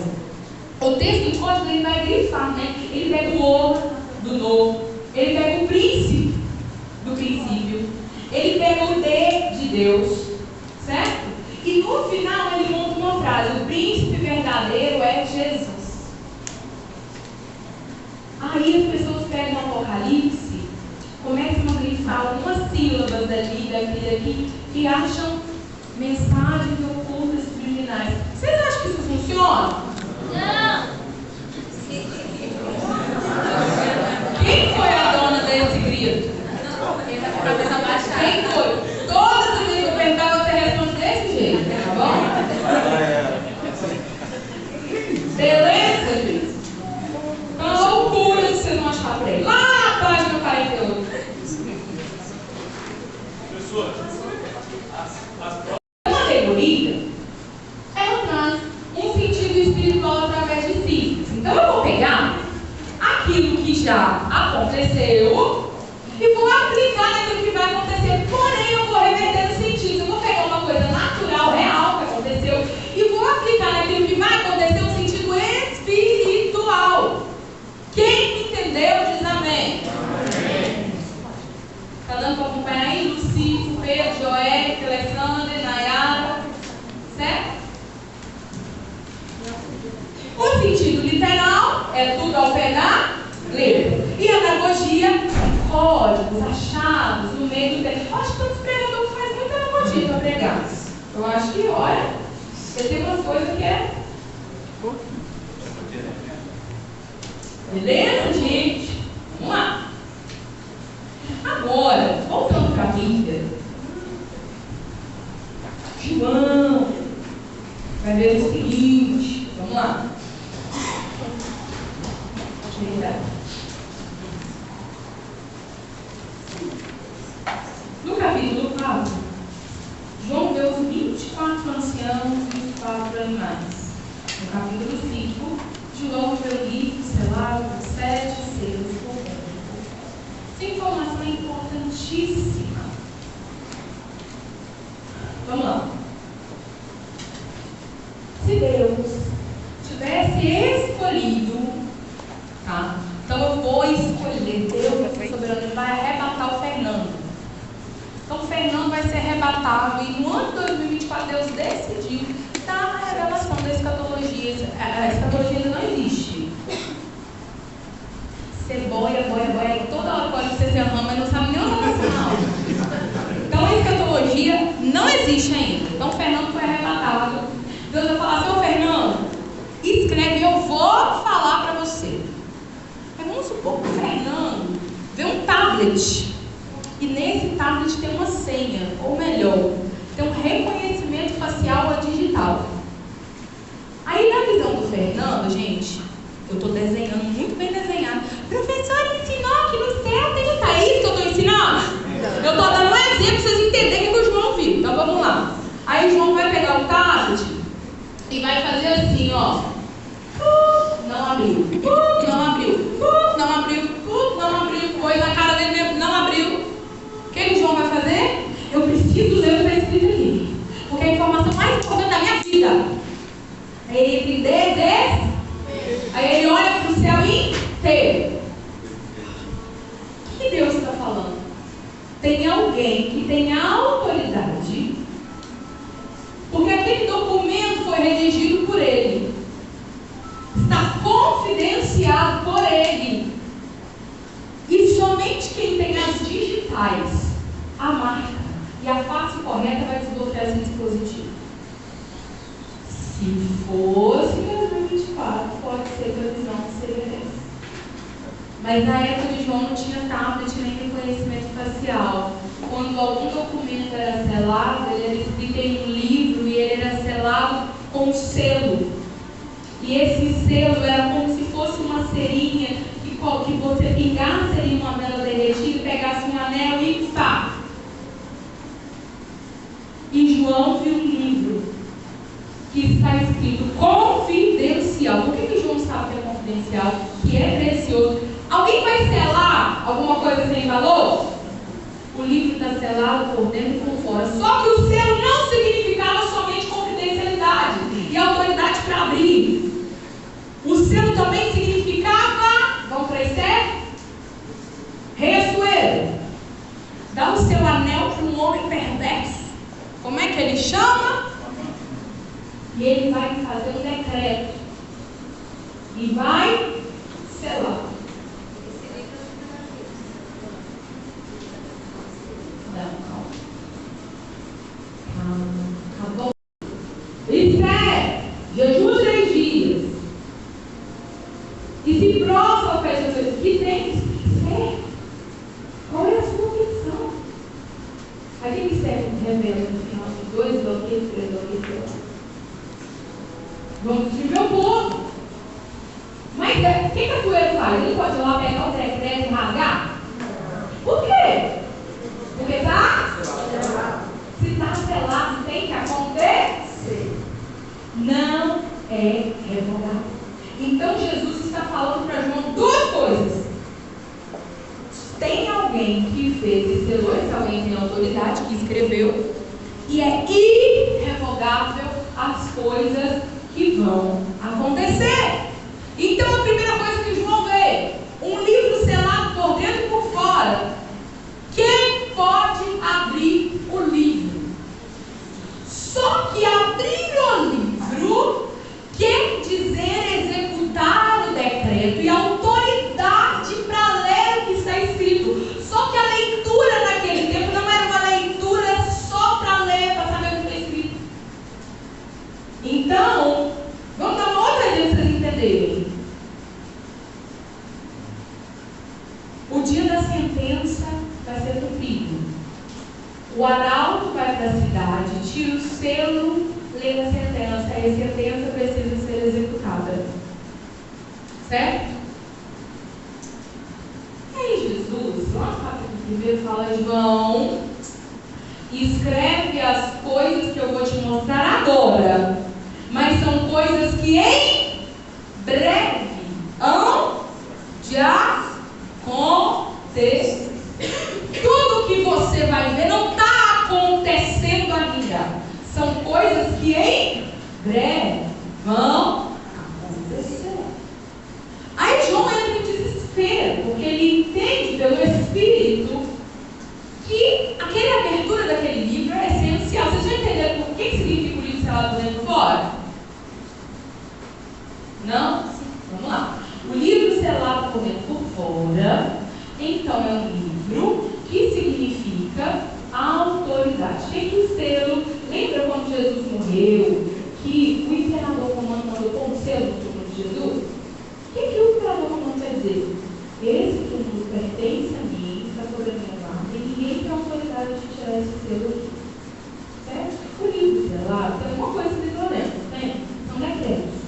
O texto em códigos ele vai grifar, né? Ele pega o O do novo, ele pega o príncipe do princípio, ele pega o D de Deus, certo? E no final ele monta uma frase: o príncipe verdadeiro é Jesus. Aí as pessoas pegam o Apocalipse, começam a grifar algumas sílabas dali, daqui, e acham mensagens ocultas subliminais. Vocês acham que isso funciona? Não! Quem foi a dona desse grito? Quem foi? Todas as vezes que eu perguntar, você responde desse jeito, tá bom? Beleza, gente? Então, a loucura que vocês vão achar por aí. Lá na página 48. Professor, Uma alegoria, ela traz um sentido espiritual através de símbolos. Então, eu vou pegar aquilo que já aconteceu e vou aplicar naquilo que vai acontecer. Porém, eu vou reverter os sentidos. Eu vou pegar uma coisa natural, real, que aconteceu, e vou aplicar naquilo que vai acontecer um sentido espiritual. Quem me entendeu, diz amém. Está dando para acompanhar aí? Luci, Pedro, Joel, Alexandre, Nayara, certo? O sentido literal é tudo ao pé da letra. E a anagogia, códigos, achados, no meio do texto. Acho que todos os pregadores fazem muita anagogia para pregar. Eu acho que, olha, você tem umas coisas que é. Beleza, gente? Vamos lá. Agora, voltando para a Bíblia. João vai ver o seguinte. Vamos lá. No capítulo 4, João vê os 24 anciãos e os 4 animais. No capítulo 5, João vê o livro selado com 7 selos por dentro. Essa informação é importantíssima. Vamos lá. Se Deus tivesse escolhido, tá? Então eu vou escolher, Deus é soberano, ele vai arrebatar o Fernando. Então o Fernando vai ser arrebatado e no ano de 2024 Deus decidiu dar a revelação da escatologia. A escatologia ainda não existe. Você boia, toda hora pode ser se arrama, mas não sabe nem onde vai ser. Então a escatologia não existe ainda. Então o Fernando foi arrebatado. Deus vai falar: seu Fernando, escreve, eu vou falar para você. Mas vamos supor que o Fernando vê um tablet e nesse tablet tem uma senha, ou melhor, tem um reconhecimento facial digital. Aí na visão do Fernando, gente, eu estou desenhando muito bem desenhado. Professor ensinou que no céu tem o tá. É isso que eu estou ensinando? Eu estou dando um exemplo para vocês entenderem o que o João viu. Então vamos lá. Aí o João vai pegar o tablet e vai fazer assim, ó. Não abriu. Não abriu. Não abriu. Não abriu. Foi na cara dele mesmo. Não abriu. O que o João vai fazer? Eu preciso ler o que está escrito aqui. Porque é a informação mais importante da minha vida. Aí ele tem aí ele olha para o céu inteiro. O que Deus está falando? Tem alguém que tem autoridade, porque aquele documento foi redigido por ele. Está confirmado confidenciado por ele. E somente quem tem as digitais, a marca e a face correta vai desbloquear esse dispositivo. Se fosse 2024, pode ser que a visão seria essa. Mas na época de João não tinha tablet nem reconhecimento facial. Quando algum documento era selado, ele era escrito em um livro e ele era selado com selo. E esse selo era como se fosse uma cerinha que você pingasse ali uma vela derretida, pegasse um anel e pá! E João viu um livro que está escrito confidencial. Por que João sabe que é confidencial? Que é precioso. Alguém vai selar alguma coisa sem valor? O livro está selado por dentro e por fora. Só que o selo não significava somente confidencialidade e autoridade para abrir. O selo também significava, vamos para Esther? Reçoeiro. Dá o seu anel para um homem perverso. Como é que ele chama? E ele vai fazer um decreto. E vai selar. Acabou. Esther, jejum 3 dias. E se prova para essas coisas que tem Esther. Qual é a sua missão? Aqui que Esther revela no final de 2 banquetes, 3 banquetes. Vamos destruir o povo. Mas o que a Fueiro faz? Ele pode ir lá pegar o decreto e rasgar? Por quê? Porque está selado. Se está selado, tem que acontecer. Não é revogado. Então Jesus está falando para João 2 coisas. Tem alguém que fez e selou, esse alguém tem autoridade, que escreveu, e é irrevogável as coisas que vão acontecer. Então a primeira coisa que João vê, um livro selado por dentro e por fora. Quem pode abrir o livro? Só que abrir o livro quer dizer executar o decreto e autoridade para ler o que está escrito. Só que a leitura naquele tempo não era uma leitura só para ler, para saber o que está escrito. Então, vamos dar uma outra ideia para vocês entenderem. O dia da sentença vai ser cumprido. O arauto vai para a cidade, tira o selo, lê a sentença. E a sentença precisa ser executada. Certo? E aí Jesus, lá no capítulo 1, fala: João, escreve as coisas que eu vou te mostrar agora, mas são coisas que em breve hão de acontecer. Tudo que você vai ver não está acontecendo ainda. São coisas que em breve vão acontecer. Aí João entra em desespero, porque ele entende pelo Espírito que aquela abertura daquele livro é essencial. Vocês já entenderam por que significa o livro selado por dentro e fora? Não? Vamos lá. O livro selado por dentro e por fora, então é um livro que significa autoridade. Tem que o selo. Lembra quando Jesus morreu, que o imperador romano mandou pôr um selo no túmulo de Jesus? O que o imperador romano quer dizer? Esse túmulo pertence a mim, está sobre a minha guarda, e ninguém tem autoridade de tirar esse selo aqui. Certo? O livro selado tem uma coisa de violência, tem? São decretos.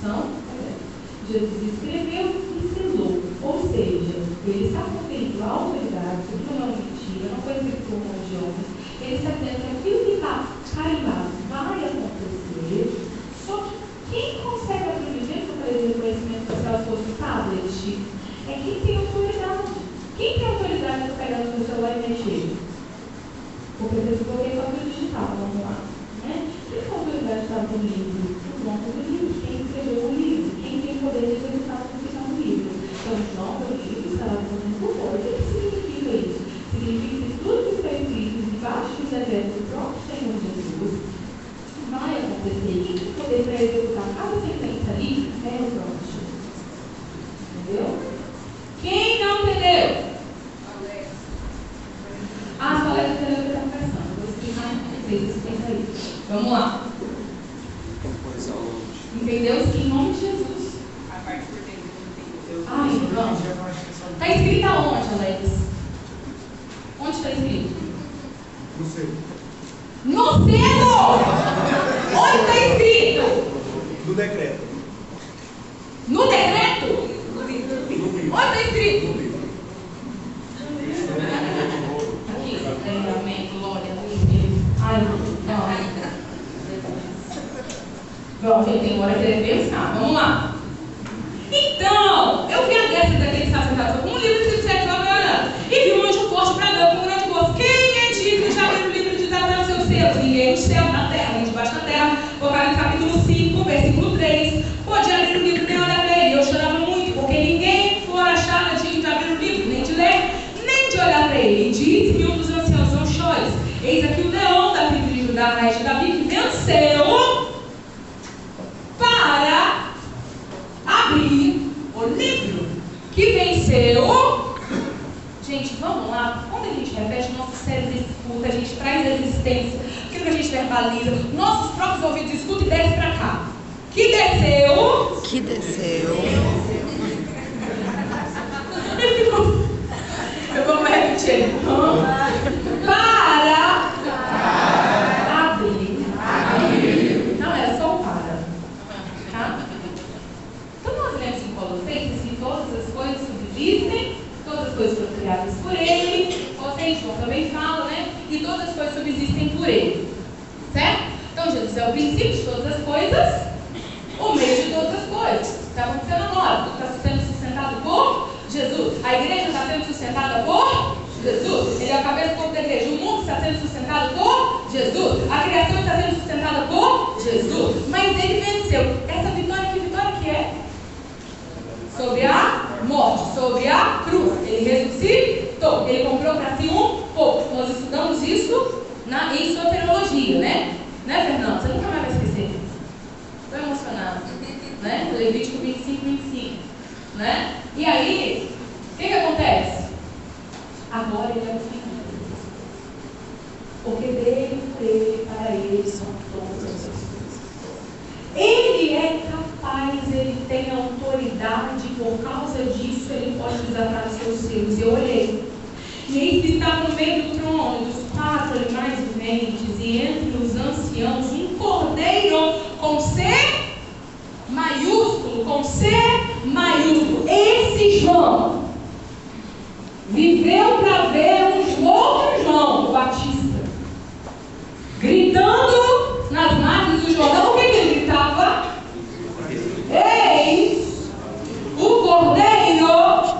São decretos. Jesus escreveu e selou. Ou seja, ele está conferindo a autoridade, isso não é uma mentira, não foi escrito por mão de homens. Ele está dizendo que aquilo que está carimbado vai acontecer. Só que quem consegue abrir para esse conhecimento social se fosse o tablet é quem tem autoridade. Quem tem autoridade para pegar no seu celular e mexer? Porque eu coloquei papel digital, vamos lá. Né? Quem tem autoridade para abrir o livro? O dono do livro, quem escreveu o livro, quem tem poder de executar a função do livro. Então, João, o livro está lá por fora. O que significa isso? Significa que tudo que está escrito debaixo do decreto do próprio Senhor Jesus vai acontecer. E quem tem poder para executar cada sentença ali é o próprio Jesus. Vamos lá. Entendeu? Em nome de Jesus. A parte por dentro não entendeu. Ai, não. Está escrito aonde, Alex? Onde está escrito? No seu. No selo! Onde está escrito? No decreto. No decreto? Onde está escrito? Aqui. Amém. Glória a Deus. Ai, não. Bom, eu tenho hora de pensar. Vamos lá. Então, eu vi a destra daquele sacerdote com um livro escrito 7 trabalhando. E vi um anjo forte bradando com um grande voz. Quem é digno de abrir o livro de dar seus selos? Ninguém no céu, na terra, nem debaixo da terra. Apocalipse capítulo 5, versículo 3. Pode abrir o livro nem olhar para ele. Eu chorava muito, porque ninguém for achado digno de abrir o livro, nem de ler, nem de olhar para ele. E disse-me um dos anciãos, não chores. Eis aqui o leão da tribo de Judá, raiz de Davi, que venceu para abrir o livro. Que venceu. Gente, vamos lá. Quando a gente repete, nosso cérebro escuta, a gente traz a existência, aquilo que a gente verbaliza, nossos próprios ouvidos escutam e desce para cá. Que desceu. Que desceu. Eu vou repetir. Para abrir. Não era só um para. Tá? Então nós lemos em Colossenses que todas as coisas subsistem, todas as coisas foram criadas por ele. Vocês, João também fala, né? E todas as coisas subsistem por ele. Certo? Então Jesus é o princípio de todas as coisas, o meio de todas as coisas. Está acontecendo agora. Tudo está sendo sustentado por Jesus. A igreja está sendo sustentada por Jesus. Ele é a cabeça do corpo da igreja. O mundo está sendo sustentado por Jesus. A criação está sendo sustentada por Jesus. Mas ele venceu. Essa vitória, que vitória que é? Sobre a morte, sobre a cruz. Ele ressuscitou. Ele comprou para si um povo. Nós estudamos isso em soteriologia, né? Né, Fernando? Você nunca mais vai esquecer. Estou emocionada. Né? Levítico 25, 25. Né? E aí, o que acontece? Agora ele é o filho. Porque dele, por ele, para ele são todas as coisas. Ele é capaz, ele tem autoridade, por causa disso ele pode desatar os seus selos. Eu olhei. E eis que estava no meio do trono, dos 4 animais viventes, e entre os anciãos, um cordeiro com C maiúsculo, com C maiúsculo. Esse João viveu para ver um outro João, o Batista, gritando nas margens do Jordão. O que ele gritava? Eis o Cordeiro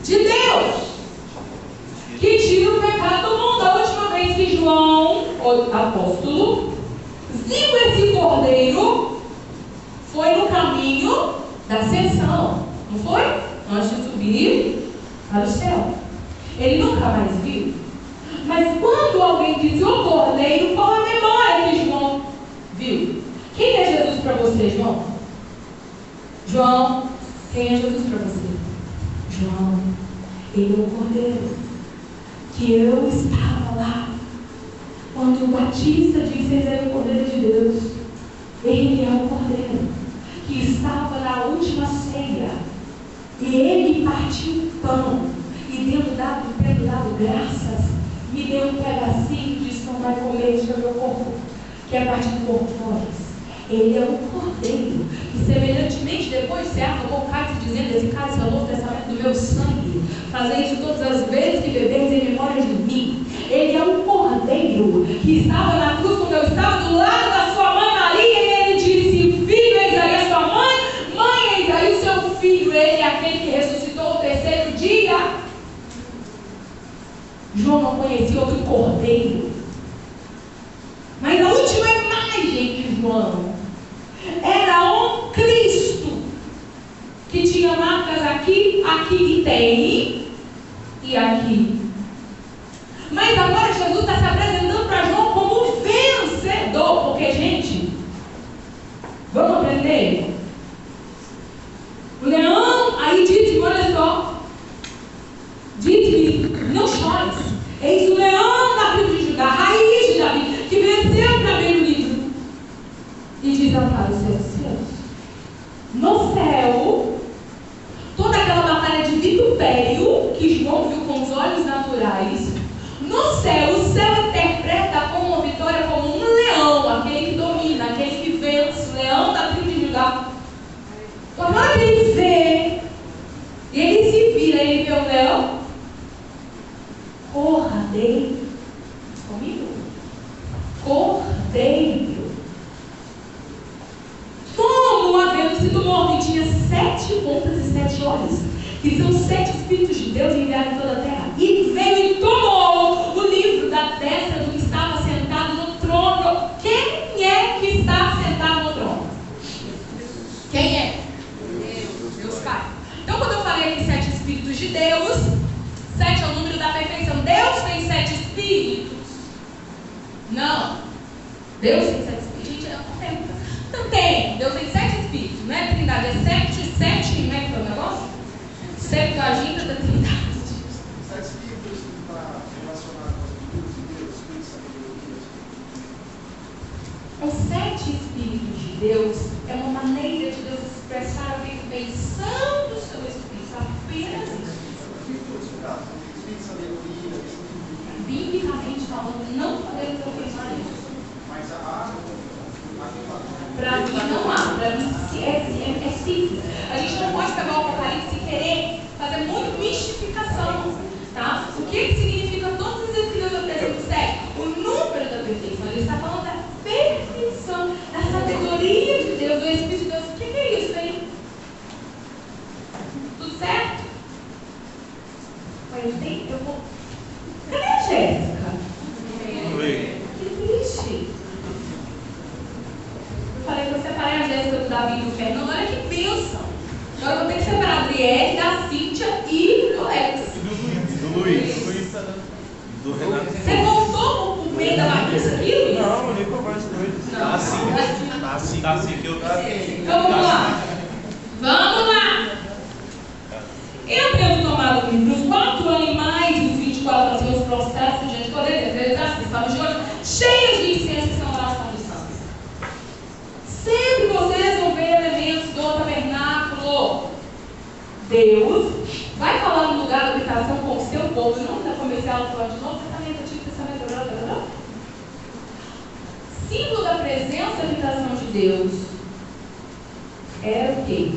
de Deus, que tira o pecado do mundo. A última vez que João, o apóstolo, viu esse Cordeiro foi no caminho da ascensão, não foi? Antes de subir para o céu. Ele nunca mais viu. Mas quando alguém diz o Cordeiro, qual a memória que João viu? Quem é Jesus para você, João? João, quem é Jesus para você? João, ele é o Cordeiro. Que eu estava lá quando o Batista disse: ele é o Cordeiro de Deus. Ele é o Cordeiro que estava na última ceia, e ele partiu o pão, e tendo dado graças, me deu um pedacinho e disse: não vai comer, isso é meu corpo, que é partido por vós. Ele é o Cordeiro que, semelhantemente, depois se arrogou o cálice, dizendo: esse cálice é o novo testamento do meu sangue, fazei isso todas as vezes que bebeis em memória de mim. Ele é o Cordeiro que estava na cruz quando eu estava do lado da sua mãe Maria, e ele disse: filho, eis aí a sua mãe, mãe, eis aí o seu filho. Ele é aquele que ressuscitou o terceiro dia. João não conhecia outro Cordeiro. Mas a última imagem de João era um Cristo que tinha marcas aqui, aqui e tem, e aqui. Mas agora Jesus está se apresentando para João como vencedor. Porque, gente, vamos aprender? O leão, aí disse-me, olha só, disse-me: não chores, eis o leão da tribo de Judá, raiz de Davi, que venceu para ver o livro. véu que João viu com os olhos naturais, no céu, o céu interpreta como uma vitória como um leão, aquele que domina, aquele que vence, o leão da tribo de Judá. Quando na hora que ele vê, e ele se vira, ele vê o leão, cordeiro, comigo? Cordeiro. Como havendo sido morto, e tinha 7 pontas e 7 olhos, que são 7 Espíritos de Deus enviados em toda a terra. E veio e tomou o livro da destra do que estava sentado no trono. Quem é que está sentado no trono? Quem é? Deus Pai. Então, quando eu falei aqui 7 Espíritos de Deus, 7 é o número da perfeição. Deus tem 7 Espíritos? Não. Deus tem 7 Espíritos? Gente, não tem. Não tem. Deus tem 7 Espíritos, não é Trindade? É 7, como é que é o negócio? 70 da Trindade. 7 Espíritos está relacionado com os Espíritos de Deus, Espírito de sabedoria. Os 7 Espíritos de Deus é uma maneira de Deus expressar a perfeição do seu Espírito. Apenas isso. Espírito de sabedoria, Biblicamente falando, não podemos afirmar isso. mas a Para mim não há. Para mim é simples. A gente não pode pegar o Apocalipse e querer fazer muito mistificação. Tá? O que significa todos esses que Deus apresenta no sério? O número da perfeição. Ele está falando da perfeição, da sabedoria de Deus, do Espírito de Deus. O que é isso aí? Tudo certo? Eu vou. Cadê a Jéssica? Oi. Que triste. Eu falei que eu separei a Jéssica do Davi e do Fernando. Olha que bênção. Agora eu vou ter que separar a Adriele, da Cíntia e do Alex. Do Luiz. Do Renato. Você voltou pro meio da bagunça aqui, Luiz? Não, eu nem converso com ele. Não. Tá assim que eu Então vamos lá. Vamos lá. Eu tendo tomado o livro, os 4 animais dos 24 anciãos prostrados diante de poder, eles estavam de olho, cheios de incenso que são oração dos santos. Sempre vocês vão ver elementos do tabernáculo. Deus vai falar no lugar da habitação com o seu povo. Não está comercial falando de Novo Testamento, Antigo Testamento, blá, blá, blá. Símbolo da presença e habitação de Deus é o quê?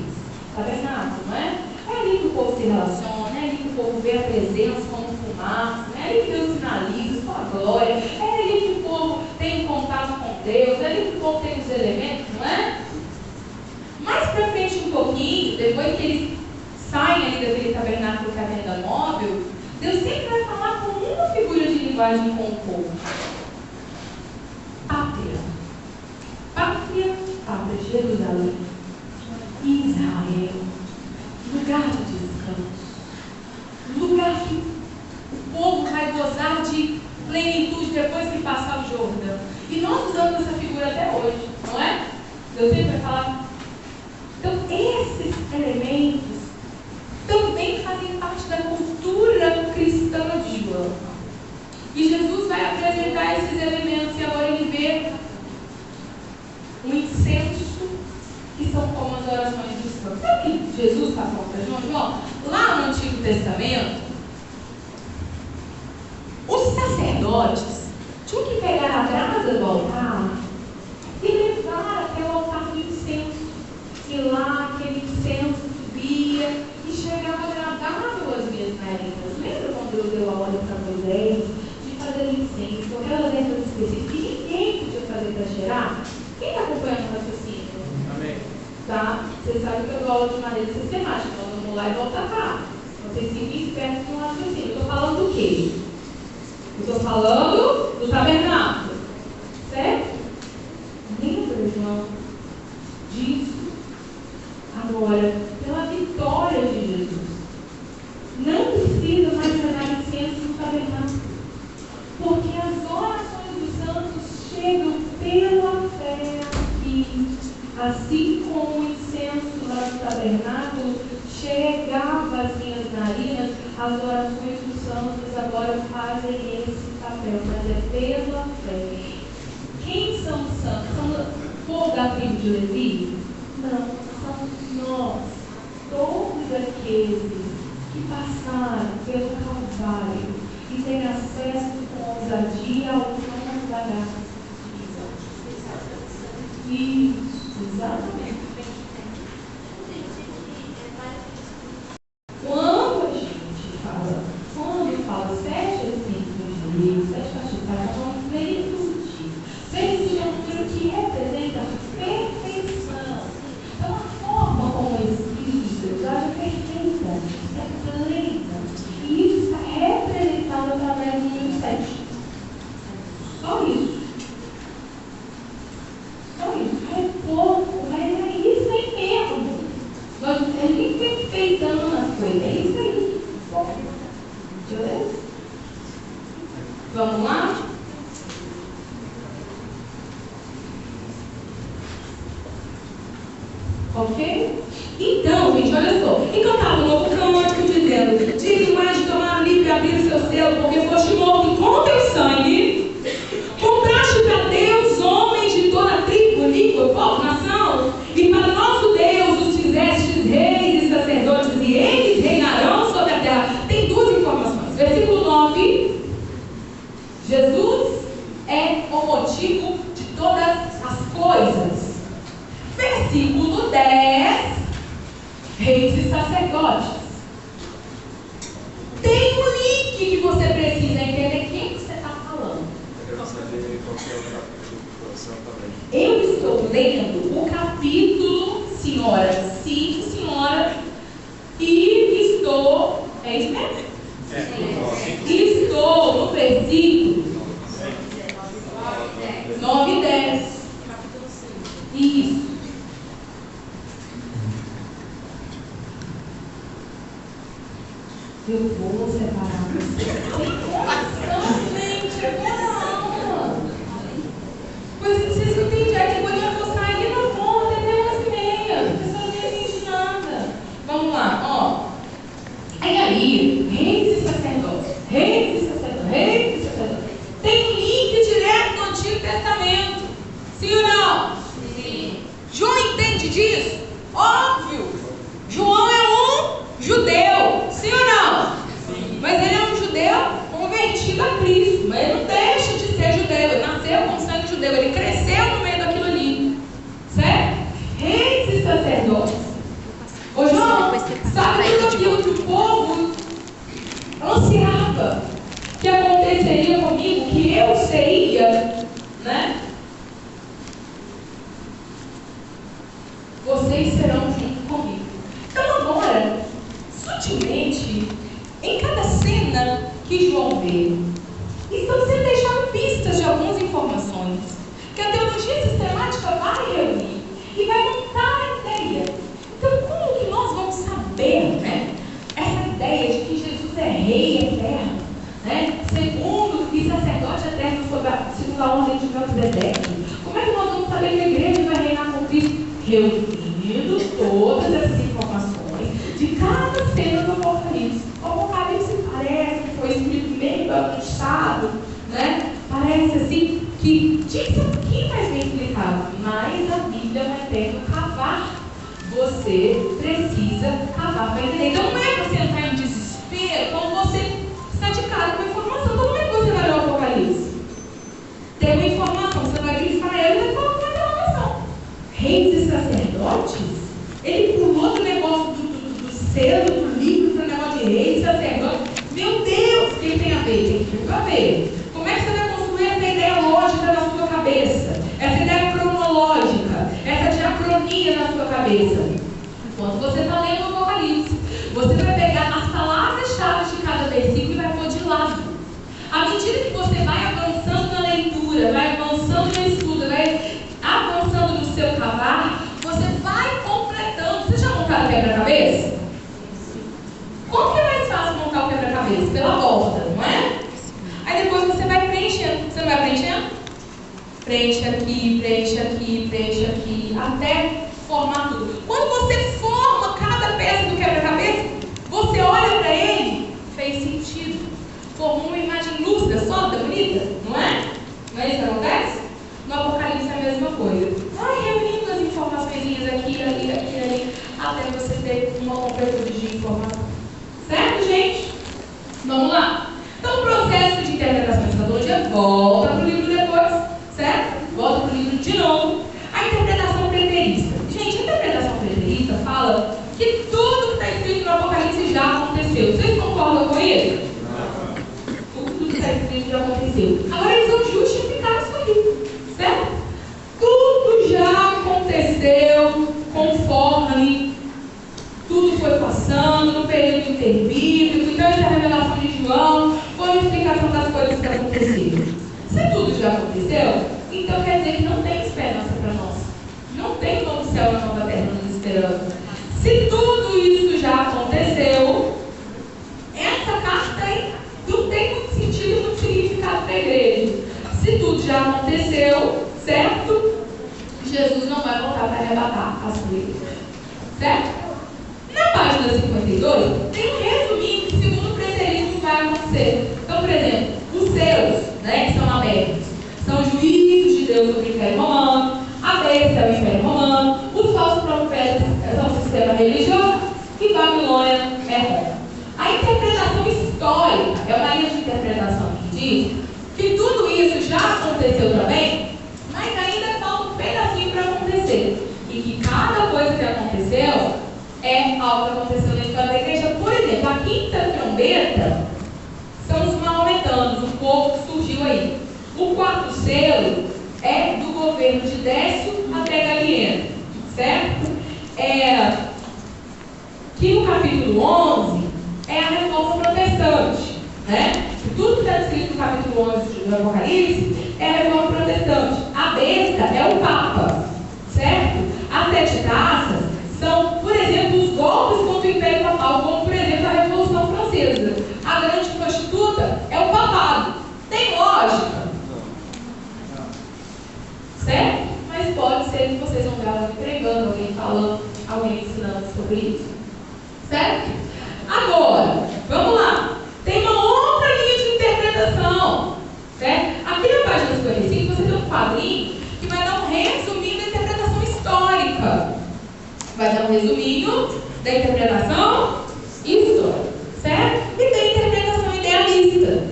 Tabernáculo, não é? É ali que o povo se relaciona, é ali que o povo vê a presença como fumaça, é ali que Deus sinaliza sua glória, é ali que o povo tem contato com Deus, é ali que o povo tem os elementos, não é? Mais pra frente um pouquinho, depois que eles saem ali daquele tabernáculo que é a tenda móvel, Deus sempre vai falar com uma figura de linguagem com o povo. Pátria. Pátria, pátria, Jerusalém. Israel. Lugar de descanso. Lugar que o povo vai gozar de plenitude depois que passar o Jordão. E nós usamos essa figura até hoje, não é? Deus sempre vai falar. Então, esses elementos também fazem parte da cultura cristã de João. E Jesus vai apresentar esses elementos e agora ele vê um incenso que são como as orações dos santos. Sabe o que Jesus passou para João? Lá no Antigo Testamento, os sacerdotes tinham que pegar a brasa do altar e levar até o altar do incenso. E lá aquele incenso subia e chegava agradável às minhas narinas. Lembra quando Deus deu a ordem para Moisés de fazer incenso, aquelas ervas específicas que ninguém podia fazer para cheirar? Quem está acompanhando o raciocínio? Amém. Tá? Você sabe que eu dou aula de maneira sistemática, então vamos lá e volta cá. Vocês fiquem espertos com o raciocínio. Eu estou falando do quê? Eu estou falando do tabernáculo. Certo? Lembra, João, disso? Agora, pela vitória de Jesus. Não precisa mais levar incenso no tabernáculo. Porque as orações dos santos chegam pela fé aqui. Assim como o incenso lá no tabernáculo chegava às minhas narinas, as orações dos santos agora fazem esse papel, mas é pela fé. Quem são os santos? São o povo da tribo de Levi? Não, são nós, todos aqueles que passaram pelo Calvário e têm acesso com ousadia ao trono da graça. Isso, exatamente. Quando fala 7 Espíritos de Deus, 7 particulares, fala plenitude. Plenitude é um número que representa a perfeição. Então, a forma como o Espírito de Deus age é perfeita, é plena. E isso está representado através do número 7. Só isso. Só isso. É pouco, mas é isso aí mesmo. Nós estamos perfeitando as coisas. É isso aí. Beleza? Vamos lá? Ok? Então, gente, olha só. E cantava um novo cântico dizendo: dize mais de tomar livre e abrir o seu selo, porque foste morto com teu sangue. Compraste para Deus homens de toda tribo, língua, povo, nação. E para nosso Deus os fizestes reis e sacerdotes, e eles reinarão sobre a terra. Tem duas informações. Versículo 9. Jesus é o motivo de todas as coisas. Versículo 10. Reis e sacerdotes. Tem um link que você precisa entender quem você está falando. Eu quero saber qual que é o capítulo do coração também. Eu estou lendo o capítulo, senhora, 5, senhora, e estou. É isso mesmo? Estou no versículo 9 e 10. Isso. Eu vou separar você. Tem coração, gente. Agora não. Pois vocês não entendem. Aqui quando eu vou sair na porta até 11h30. A pessoa não entende nada. Vamos lá, ó. E aí, reis e sacerdotes. Reis e sacerdotes. Reis e sacerdotes. Tem um link direto no Antigo Testamento. Sim ou não? Sim. João entende disso? Óbvio. João é um judeu. Sim ou não? Sim. Mas ele é um judeu convertido a Cristo. Mas ele não deixa de ser judeu. Ele nasceu com sangue judeu. Ele cresceu no meio daquilo ali. Certo? Reis e sacerdotes. Ô João, sabe tudo aquilo que o povo ansiava que aconteceria comigo, que eu seria, né? Vocês serão junto comigo. Então agora, sutilmente, em cada cena que João vê, estão sendo deixadas pistas de algumas informações que a teologia sistemática vai reunir e vai montar a ideia. Então, como que nós vamos saber, né, essa ideia de que Jesus é rei eterno, né, segundo e sacerdote eterno segundo a ordem de Melquisedeque? Como é que nós vamos saber que a igreja vai reinar com Cristo? Reunindo todas essas informações de cada cena do Apocalipse. O Apocalipse parece que foi escrito meio bagunçado, né? Parece assim que tinha que ser um pouquinho mais bem explicado, mas a Bíblia vai tendo que cavar. Você precisa cavar para entender. Então não é para você entrar em desespero quando você está de cara com a informação. Então como é que você vai ler o Apocalipse? Tem uma informação, você vai gritar ele e vai falar com a informação. Reis e sacerdotes, ele pulou do negócio do selo, do livro, para o negócio de reis e sacerdotes. Meu Deus, o que tem a ver? Tem tudo a ver. Como é que você vai construir essa ideia lógica na sua cabeça? Essa ideia cronológica, essa diacronia na sua cabeça? Enquanto você está lendo o Apocalipse, você vai pegar as palavras-chave de cada versículo e vai pôr de lado. À medida que você vai avançando na leitura, vai avançando no estudo, vai avançando no seu cavar, você vai completando. Você já montaram o quebra-cabeça? Como que é mais fácil montar o quebra-cabeça? Pela borda, não é? Aí depois você vai preenchendo. Você não vai preenchendo? Preenche aqui, preenche aqui, preenche aqui, até formar tudo. Quando você forma cada peça do quebra-cabeça, você olha para ele, fez sentido. Formou uma imagem lúcida, sólida, bonita, não é? Não é isso que acontece? No Apocalipse é a mesma coisa. Vai reunindo as informações aqui, ali, até você ter uma completude de informação. Certo? que tudo que está escrito no Apocalipse já aconteceu. Vocês concordam com isso? Tudo que está escrito já aconteceu. Agora eles vão justificar isso aqui, certo? Tudo já aconteceu conforme tudo foi passando no período interbíblico. Então essa revelação de João foi uma explicação das coisas que aconteceram. Se tudo já aconteceu, então quer dizer que não tem esperança para nós. Não tem novo céu e nova terra nos esperando. Se tudo isso já aconteceu, essa carta aí não tem muito sentido, muito significado para a igreja. Se tudo já aconteceu, certo? Jesus não vai voltar para arrebatar a sua igreja. Certo? Na página 52, tem um resuminho que, segundo o preterismo, vai acontecer. Então, por exemplo, os selos, né, que são abertos, são juízos de Deus sobre o Império Romano, a besta é o Império Romano, os falsos profetas são o sistema religioso e Babilônia é Roma. A interpretação histórica é uma linha de interpretação que diz que tudo isso já aconteceu também, mas ainda falta um pedacinho para acontecer. E que cada coisa que aconteceu é algo que aconteceu na história da igreja. Por exemplo, a quinta trombeta são os maometanos, um povo que surgiu aí. O quarto selo é do governo de Décio até Galieno, certo? Que no capítulo 11 é a reforma protestante, né? Tudo que está escrito no capítulo 11 do Apocalipse é a reforma protestante. A besta é o Papa, certo? As 7 taças são, por exemplo, os golpes contra o Império Papal, como, por exemplo, a Revolução Francesa. A grande prostituta é o papado. Tem lógica? Certo? Mas pode ser que vocês vão ver alguém pregando, alguém falando, alguém ensinando sobre isso. Certo? Agora, vamos lá. Tem uma outra linha de interpretação. Certo? Aqui na página 55 você tem um quadrinho que vai dar um resuminho da interpretação histórica. Vai dar um resuminho da interpretação histórica. Certo? E da interpretação idealista,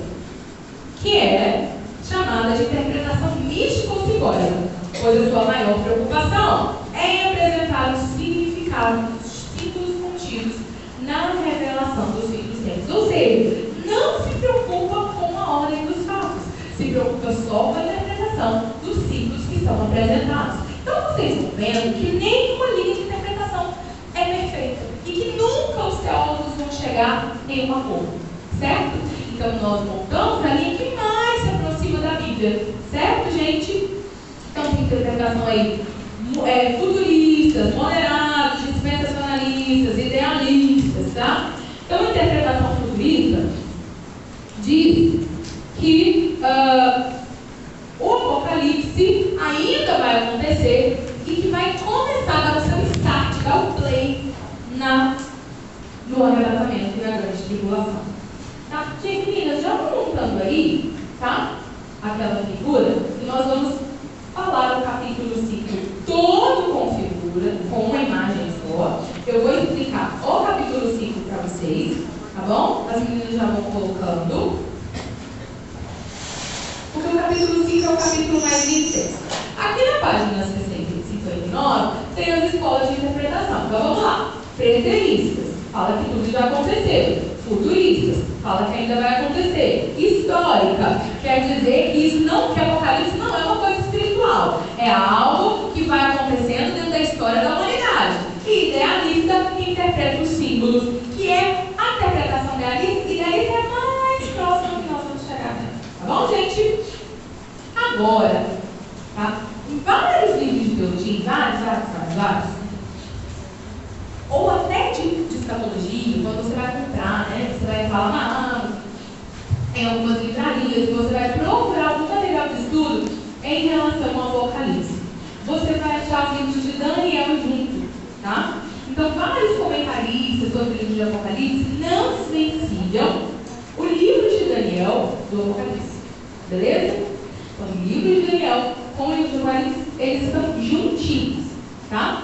que é chamada de interpretação místico-simbólica, pois a sua maior preocupação é em apresentar o significado dos símbolos contidos na revelação dos fins dos tempos. Ou seja, não se preocupa com a ordem dos fatos, se preocupa só com a interpretação dos símbolos que são apresentados. Então vocês estão vendo que nenhuma linha de interpretação é perfeita e que nunca os teólogos vão chegar em um acordo, certo? Então nós montamos a linha que mais se aproxima da Bíblia, certo, gente? Então tem interpretação aí futuristas, moderados, dispensacionalistas, idealistas, tá? Então a interpretação futurista diz que o Apocalipse ainda vai acontecer e que vai começar a dar o seu start, dar o play no arrebatamento e na grande tribulação. Tá? Gente, meninas, já vão montando aí, tá? Aquela figura, e nós vamos falar o capítulo 5 todo com figura, com uma imagem só. Eu vou explicar o capítulo 5 para vocês, tá bom? As meninas já vão colocando. Porque o capítulo 5 é o capítulo mais intenso. Aqui na página 59 tem as escolas de interpretação. Então vamos lá. Preteristas, fala que tudo já aconteceu. Futuristas, fala que ainda vai acontecer. Histórica, quer dizer que isso não, que Apocalipse não é uma coisa espiritual. É algo que vai acontecendo dentro da história da humanidade. E idealista que interpreta os símbolos, que é a interpretação idealista. Idealista é mais próxima que nós vamos chegar, né? Tá bom, gente? Agora, tá? Em vários livros de teologia, vários, ou até de escatologia, quando você vai comprar, né? Você vai falar em algumas livrarias, você vai procurar algum material de estudo em relação ao Apocalipse. Você vai achar os livros de Daniel junto, tá? Então, vários comentaristas sobre o livro de Apocalipse não desvencilham o livro de Daniel do Apocalipse. Beleza? Então, o livro de Daniel com o livro de Apocalipse, eles estão juntinhos, tá?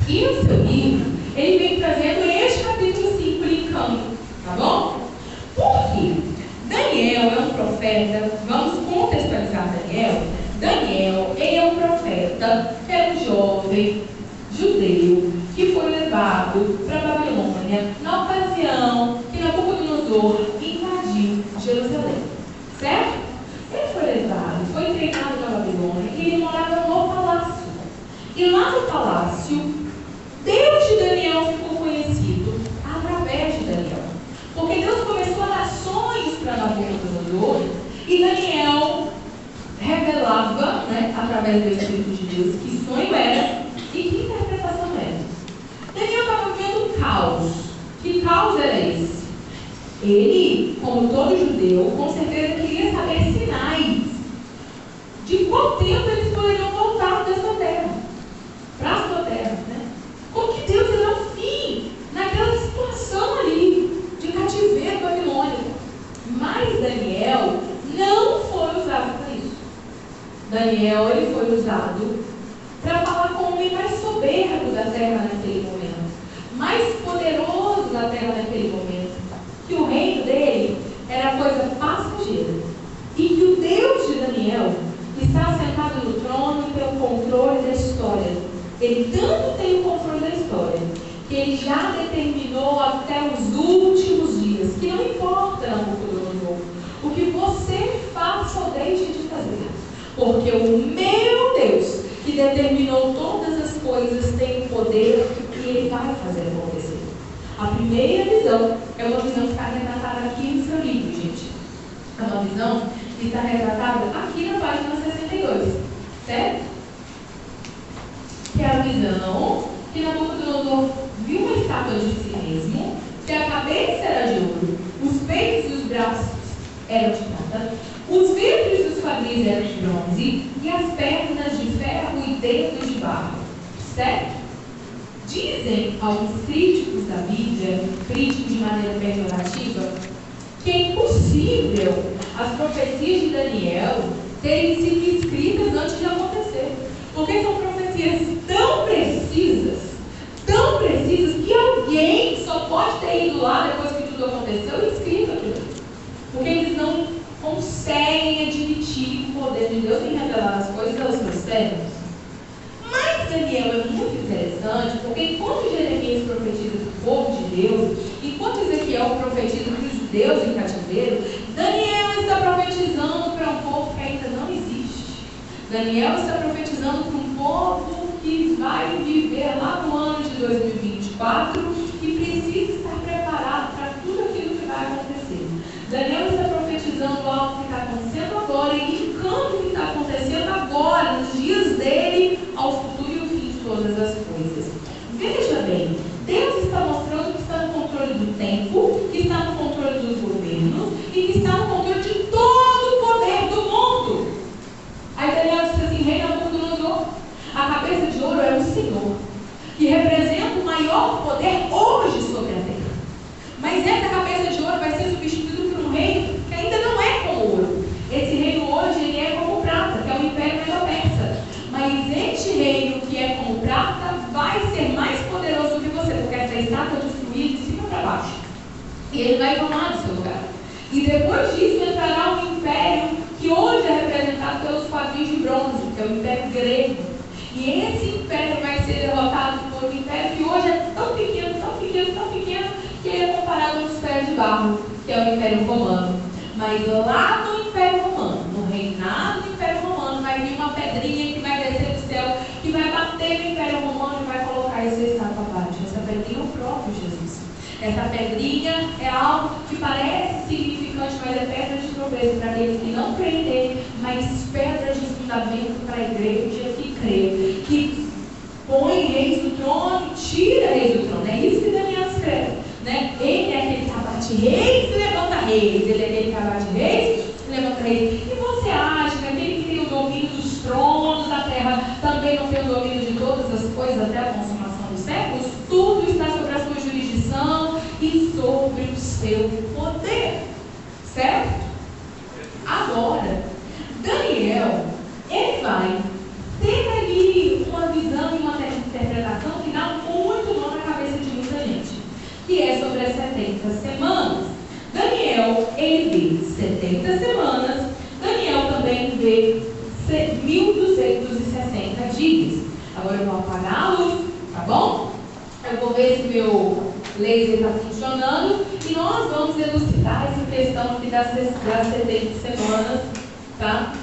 E o seu livro, ele vem trazendo este capítulo 5 linkando, tá bom? Por quê? Daniel é um profeta, vamos contextualizar Daniel. Daniel, ele é um profeta, é um jovem judeu que foi levado levado para a Babilônia na ocasião que Nabucodonosor invadiu Jerusalém. Certo? Ele foi levado, foi treinado na Babilônia e ele morava no palácio. E lá no palácio, Deus de Daniel ficou conhecido através de Daniel. Porque Deus começou a dar sonhos para Nabucodonosor e Daniel revelava, através do Espírito de Deus, que sonho era e que interpretação era. Daniel estava vendo um caos. Que caos era esse? Ele, como todo judeu, com certeza queria saber sinais de qual tempo eles poderiam voltar dessa terra, para a sua terra, Como que Deus ia dar um fim naquela situação ali de cativeiro babilônico. Mas Daniel não foi usado para isso. Daniel, ele foi usado para falar com o homem mais soberbo da terra naquele momento, mais poderoso da terra naquele momento, que o reino dele era coisa passageira e que o Deus de Daniel está sentado no trono e tem o controle da história. Ele tanto tem o controle da história que ele já determinou até os últimos dias, que não importa, Nabucodonosor, o que você faça ou deixe de fazer, porque o meu Deus, que determinou todas as coisas, tem o poder e ele vai fazer acontecer. A primeira visão é uma visão que está retratada aqui no seu livro, gente. É uma visão que está retratada aqui na página 62, certo? Que é a visão que Nabucodonosor viu uma estátua de si mesmo, que a cabeça era de ouro, os peitos e os braços eram de prata, os ventres e os quadris eram de bronze e as pernas de ferro e dedos de barro. Certo? Dizem alguns críticos da Bíblia, críticos de maneira pejorativa, que é impossível as profecias de Daniel terem sido escritas antes de acontecer. Porque são profecias tão precisas, que alguém só pode ter ido lá depois que tudo aconteceu e escrito aquilo. Porque eles não conseguem admitir o poder de Deus em revelar as coisas aos seus servos. Mas Daniel é muito interessante, porque enquanto Jeremias profetiza para o povo de Deus, enquanto Ezequiel profetiza para os judeus em cativeiro, Daniel está profetizando para um povo que ainda não existe. Daniel está profetizando para um povo que vai viver lá no ano de 2024 e precisa estar preparado para tudo aquilo que vai acontecer. Daniel está profetizando algo que está acontecendo agora e indicando o que está acontecendo agora, nos dias dele, ao futuro e ao fim de todas as coisas. Veja bem, Deus está mostrando que está no controle do tempo, que está no controle dos governos e que está no controle de todo o poder do mundo. Aí Daniel diz assim: Rei Nabucodonosor, a cabeça de ouro é o Senhor, que representa o maior poder hoje sobre a terra. Mas essa cabeça de ouro vai ser substituída por um reino que ainda não é como ouro. Esse reino hoje ele é como prata, que é o Império Medo-Persa. Mas este reino que é como prata vai ser mais poderoso que você, porque essa estátua destruída de cima para baixo. E ele vai tomar o seu lugar. E depois disso entrará um império que hoje é representado pelos quadris de bronze, que é o Império Grego. E esse império vai ser derrotado por um império que hoje é tão pequeno, que ele é comparado aos impérios de barro, que é o Império Romano. Mas lá no Império Romano, no reinado do Império Romano, vai vir uma pedrinha que vai descer do céu, que vai bater no Império Romano e vai colocar essa estátua abaixo. Essa pedrinha é o próprio Jesus. Essa pedrinha é algo que parece significante, mas é pedra de tropeço para aqueles que não creem nele, mas pedra de fundamento para a igreja que crê, que põe reis do trono e tira reis do trono. É isso que Daniel escreve. Ele é aquele que abate reis e levanta reis. Ele é aquele que abate reis e levanta reis. E você acha que aquele que tem o domínio dos tronos da terra também não tem o domínio de todas as coisas até a consumação dos séculos? Tudo está sobre a sua jurisdição e sobre o seu poder. Certo? Agora, Daniel, ele vai ter ali uma visão e uma interpretação que dá muito nó na cabeça de muita gente, que é sobre as 70 semanas. Daniel, ele vê 70 semanas. Daniel também vê 1260 dias. Agora eu vou apagar a luz, tá bom? Eu vou ver se meu laser está funcionando. E nós vamos elucidar essa questão aqui das 70 semanas, tá?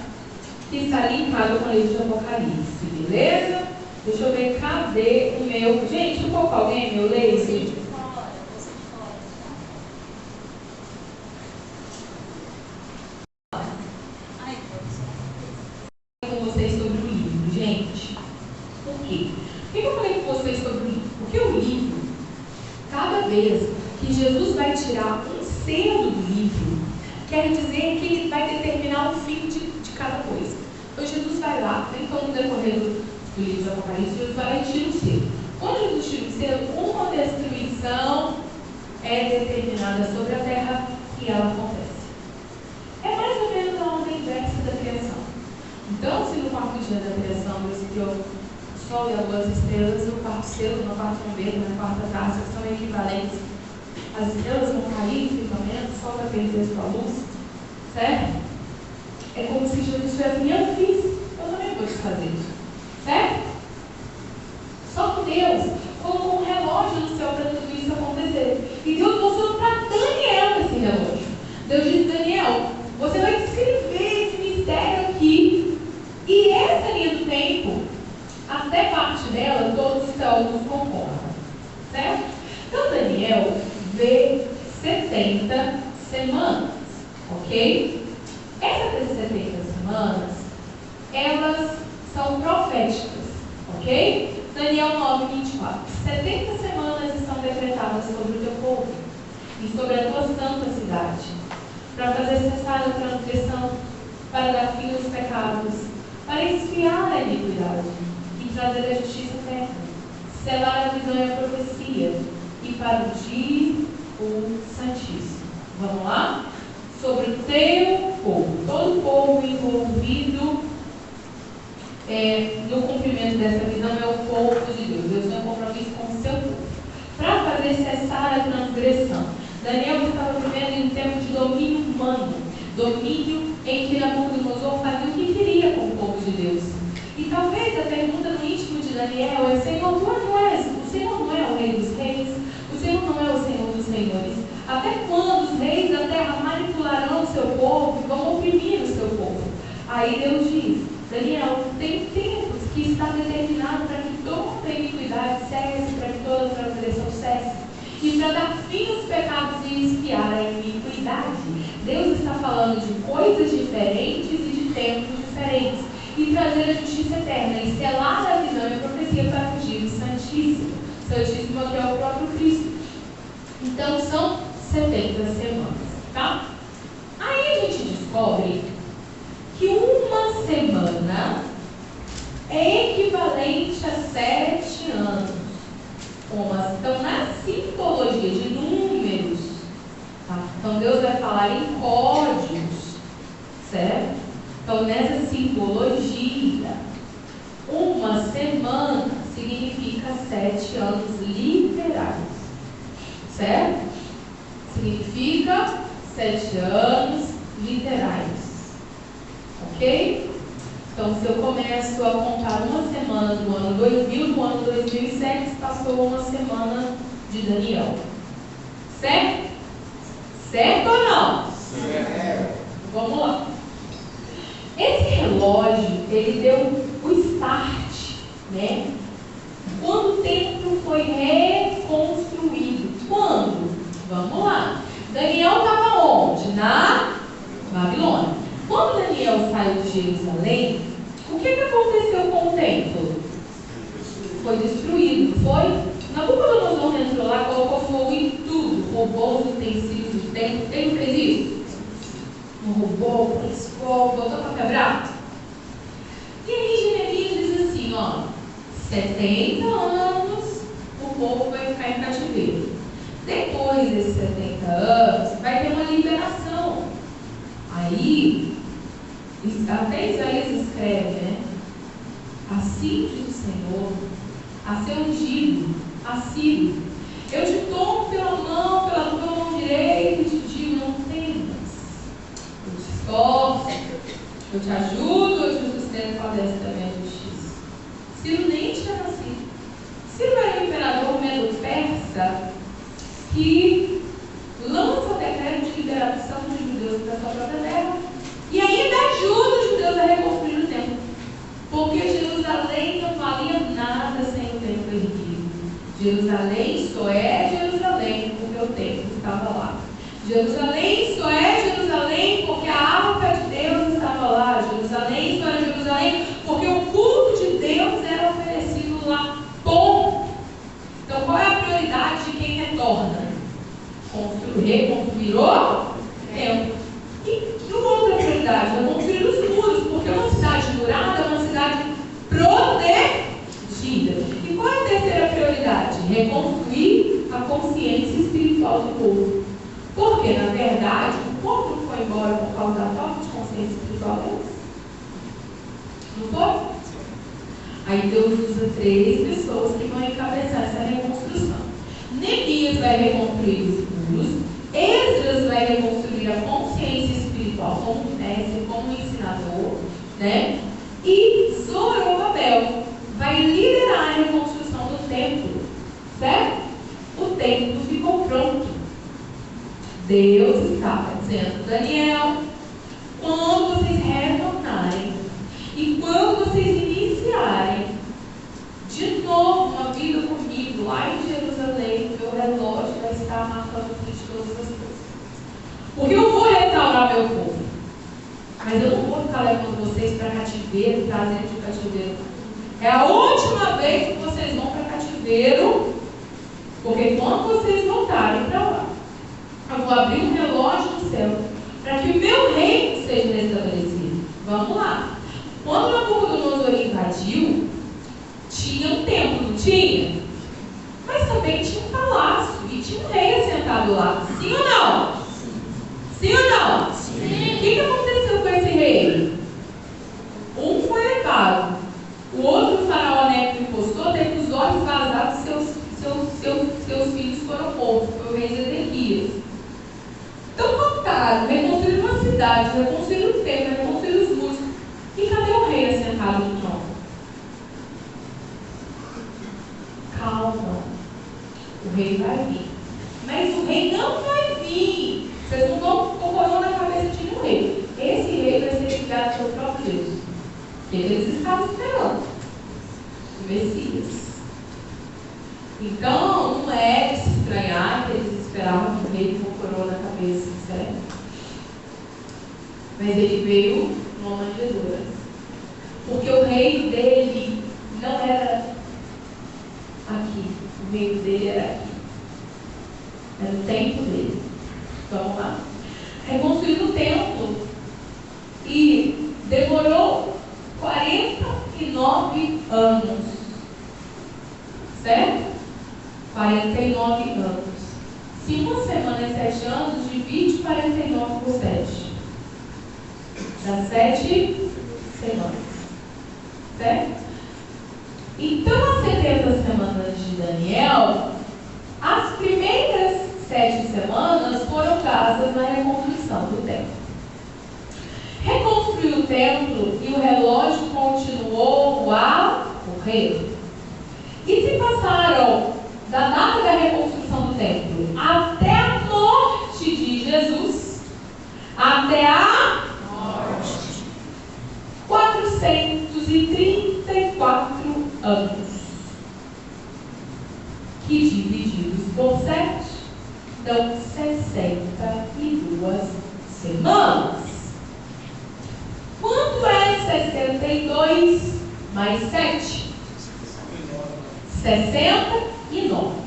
Que está linkado com o livro de Apocalipse, beleza? Deixa eu ver, cadê o meu... Gente, colocou alguém meu laser? Com vocês sobre o livro, gente. Por quê? Por que eu falei com vocês sobre o livro? Porque o livro, cada vez que Jesus vai tirar um selo do livro, quer dizer que ele vai determinar o fim de cada coisa. Então Jesus vai lá, então no decorrer do livro de Apocalipse, Jesus vai lá e tira o selo. Quando Jesus tira o selo, uma destruição é determinada sobre a terra e ela acontece. É mais ou menos a onda inversa da criação. Então, se no quarto dia da criação Deus criou o sol e as duas estrelas, no quarto selo, no quarto bombeiro, na quarta taça, que são equivalentes, as estrelas vão cair em firmamento, o sol vai perder sua luz, certo? É como se Jesus tivesse assim, eu fiz, eu também vou te fazer isso, certo? Só que Deus colocou um relógio no céu para tudo isso acontecer. E Deus mostrou para Daniel esse relógio. Deus disse, Daniel, você vai descrever esse mistério aqui. E essa linha do tempo, até parte dela, todos os teólogos concordam. Certo? Então Daniel vê 70 semanas. Ok? Essas 70 semanas, elas são proféticas. Ok? Daniel 9, 24. 70 semanas estão decretadas sobre o teu povo e sobre a tua santa cidade, para fazer cessar a transgressão, para dar fim aos pecados, para expiar a iniquidade e trazer a justiça eterna, selar a visão e a profecia, e para ungir o Santíssimo. Vamos lá? Sobre o teu povo, todo o povo envolvido no cumprimento dessa visão é o povo de Deus. Deus tem um compromisso com o seu povo, para fazer cessar a transgressão. Daniel estava vivendo em um tempo de domínio humano, domínio em que Nabucodonosor fazia o que queria com o povo de Deus. E talvez a pergunta no íntimo de Daniel é: Senhor, tu não és, o Senhor não é o Rei dos Reis, o Senhor não é o Senhor dos Senhores. Até quando os reis da terra manipularão o seu povo e vão oprimir o seu povo? Aí Deus diz: Daniel, tem tempos que está determinado para que toda iniquidade cesse, para que toda transgressão cesse, e para dar fim aos pecados e expiar a iniquidade. Deus está falando de coisas diferentes e de tempos diferentes, e trazer a justiça eterna, e selar a visão e a profecia para fugir do Santíssimo. Santíssimo que é o próprio Cristo. Então são 70 semanas, tá? Aí a gente descobre que uma semana é equivalente a 7 anos. Então, na simbologia de números, tá? Então Deus vai falar em códigos, certo? Então, nessa simbologia, uma semana significa 7 anos literais, certo? Significa 7 anos literais, ok? Então, se eu começo a contar uma semana do ano 2000, no ano 2007, passou uma semana de Daniel. Certo? Certo ou não? Certo. Vamos lá. Esse relógio, ele deu o start, né? Quando o templo foi reconstruído. Quando? Vamos lá. Daniel estava onde? Na Babilônia. Quando Daniel saiu de Jerusalém, o que aconteceu com o templo? Foi destruído, foi? Nabucodonosor entrou lá, colocou fogo em tudo, roubou os utensílios do templo. Ele não fez isso? Não roubou, pôs fogo, botou para quebrar? E aí Jeremias diz assim, ó, 70 anos o povo vai ficar em cativeiro. Depois desses 70 anos, vai ter uma liberação. Aí, até Isaías escreve, né? Assim diz o Senhor, a seu ungido, a Ciro, eu te tomo pela tua mão direita e te digo, não temas. Eu te esforço, eu te ajudo, eu te sustento com a destra da minha justiça. Ciro nem tinha nascido. Ciro era o imperador Medo-Persa que lança decreto de liberação dos judeus da sua própria terra e ainda ajuda os judeus a reconstruir o templo. Porque Jerusalém não valia nada sem o templo erguido. Jerusalém só é Jerusalém porque o templo estava lá. Jerusalém só é Jerusalém porque a arca de Deus estava lá. Jerusalém só é Jerusalém porque o culto de Deus era oferecido lá. Bom. Então qual é a prioridade de quem retorna? Reconstruir o templo. E uma outra prioridade? Reconstruir os muros, porque uma cidade murada é uma cidade protegida. E qual é a terceira prioridade? Reconstruir a consciência espiritual do povo. Porque, na verdade, o povo foi embora por causa da falta de consciência espiritual deles. Não foi? Aí Deus usa 3 pessoas que vão encabeçar essa reconstrução. Neemias vai reconstruir os muros, Esdras vai reconstruir a consciência espiritual como mestre, como ensinador, né? E Zorobabel vai liderar a reconstrução do templo, certo? O templo ficou pronto. Deus estava dizendo, Daniel, quando vocês retornarem e quando vocês iniciarem de novo uma vida comigo lá em Jerusalém, meu relógio vai estar marcando o fim de todas as coisas. Porque eu vou restaurar meu povo, mas eu não vou ficar levando vocês para cativeiro, trazendo de cativeiro. É a última vez que vocês vão para cativeiro, porque quando vocês voltarem para lá, eu vou abrir um relógio no céu para que o meu reino seja restabelecido. Vamos lá. Quando Nabucodonosor invadiu, tinha um templo, não tinha? Mas também tinha um palácio e tinha um rei assentado lá. Sim ou não? Sim ou não? Sim. O que aconteceu com esse rei? Um foi levado. O outro, o faraó Neco impostor, teve os olhos vazados, seus filhos foram mortos. Foi o rei Zedequias. Então contaram, reconstruíram uma cidade, reconstruíram o templo, reconstruíram os muros. E cadê o rei assentado no trono? Calma, o rei vai vir. Mas o rei não vai vir. Vocês não estão colocando na cabeça de nenhum rei. Esse rei vai ser ligado pelo próprio Deus. Porque eles estavam esperando o Messias. Então, não é de se estranhar que eles esperavam um rei com coroa na cabeça, certo? Mas ele veio numa manjedoura. Porque o reino dele não era aqui. O reino dele era aqui. Era o templo dele. Vamos lá. Reconstruiu o templo. E demorou 49 anos. Certo? 49 anos. Se uma semana é 7 anos, divide 49 por 7. Dá 7 semanas. Certo? Então, as 70 semanas de Daniel, as primeiras 7 semanas foram gastas na reconstrução do templo. Reconstruiu o templo e o relógio continuou a correr. E se passaram da data da reconstrução do templo até a morte de Jesus, até a morte, 434 anos, que divididos por 7 dão 62 semanas. Quanto é 62 mais 7? 69.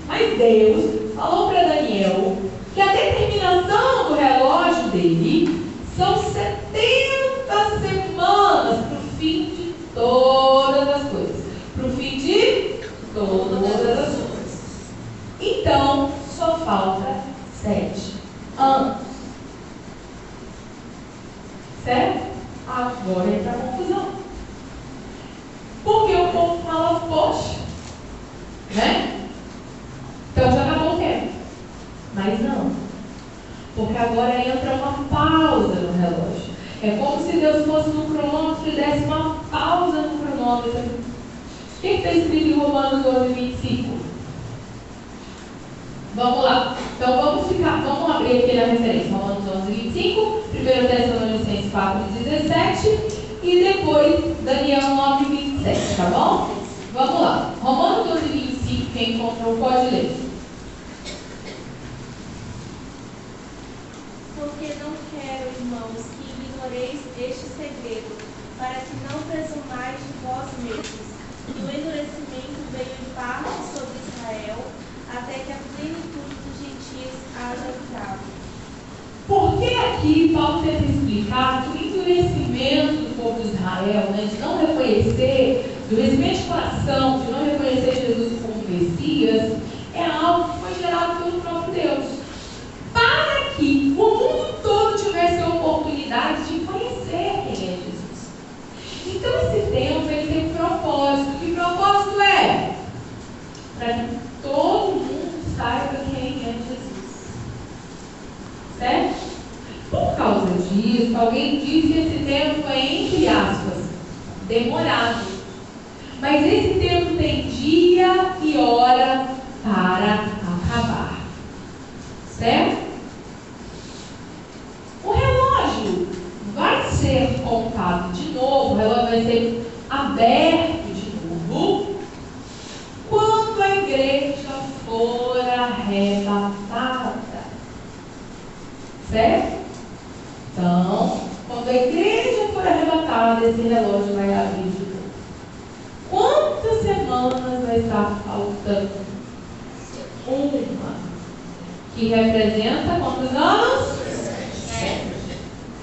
Mas Deus falou para Daniel que a determinação do relógio dele são 70 semanas para o fim de todas as coisas. Para o fim de todas as coisas. Então, só falta 7 anos. Certo? Agora entra a confusão. Porque o povo fala, poxa, né? Então já acabou o tempo. Mas não. Porque agora entra uma pausa no relógio. É como se Deus fosse no cronômetro e desse uma pausa no cronômetro. O que está escrito em Romanos 12, 25? Vamos lá. Então vamos abrir aqui na referência. Romanos 11, 25, 1 Tessalonicenses 4, 17 e depois Daniel 9, 27, tá bom? Vamos lá. Romanos 12, 25, quem encontrou pode ler. Porque não quero, irmãos, que ignoreis este segredo, para que não presumais de vós mesmos, que o endurecimento veio em parte sobre Israel, até que a plenitude dos gentios haja entrado. Porque aqui Paulo tenta explicar que o endurecimento do povo de Israel, né, de não reconhecer, do endurecimento de coração, de não reconhecer Jesus como Messias, é algo que foi gerado pelo próprio Deus. Para que o mundo todo tivesse a oportunidade de conhecer quem é Jesus. Então esse tempo ele tem um propósito. Que propósito é? Para que todo mundo saiba quem é Jesus. Certo? Por causa disso, alguém diz que esse tempo é, entre aspas, demorado. Mas esse tempo tem dia e hora para acabar. Certo? O relógio vai ser contado de novo, o relógio vai ser aberto de novo quando a igreja for arrebatada. Certo? Então, quando a igreja for arrebatada, esse relógio vai abrir de novo. Quantas semanas vai estar faltando? Uma. Que representa quantos anos?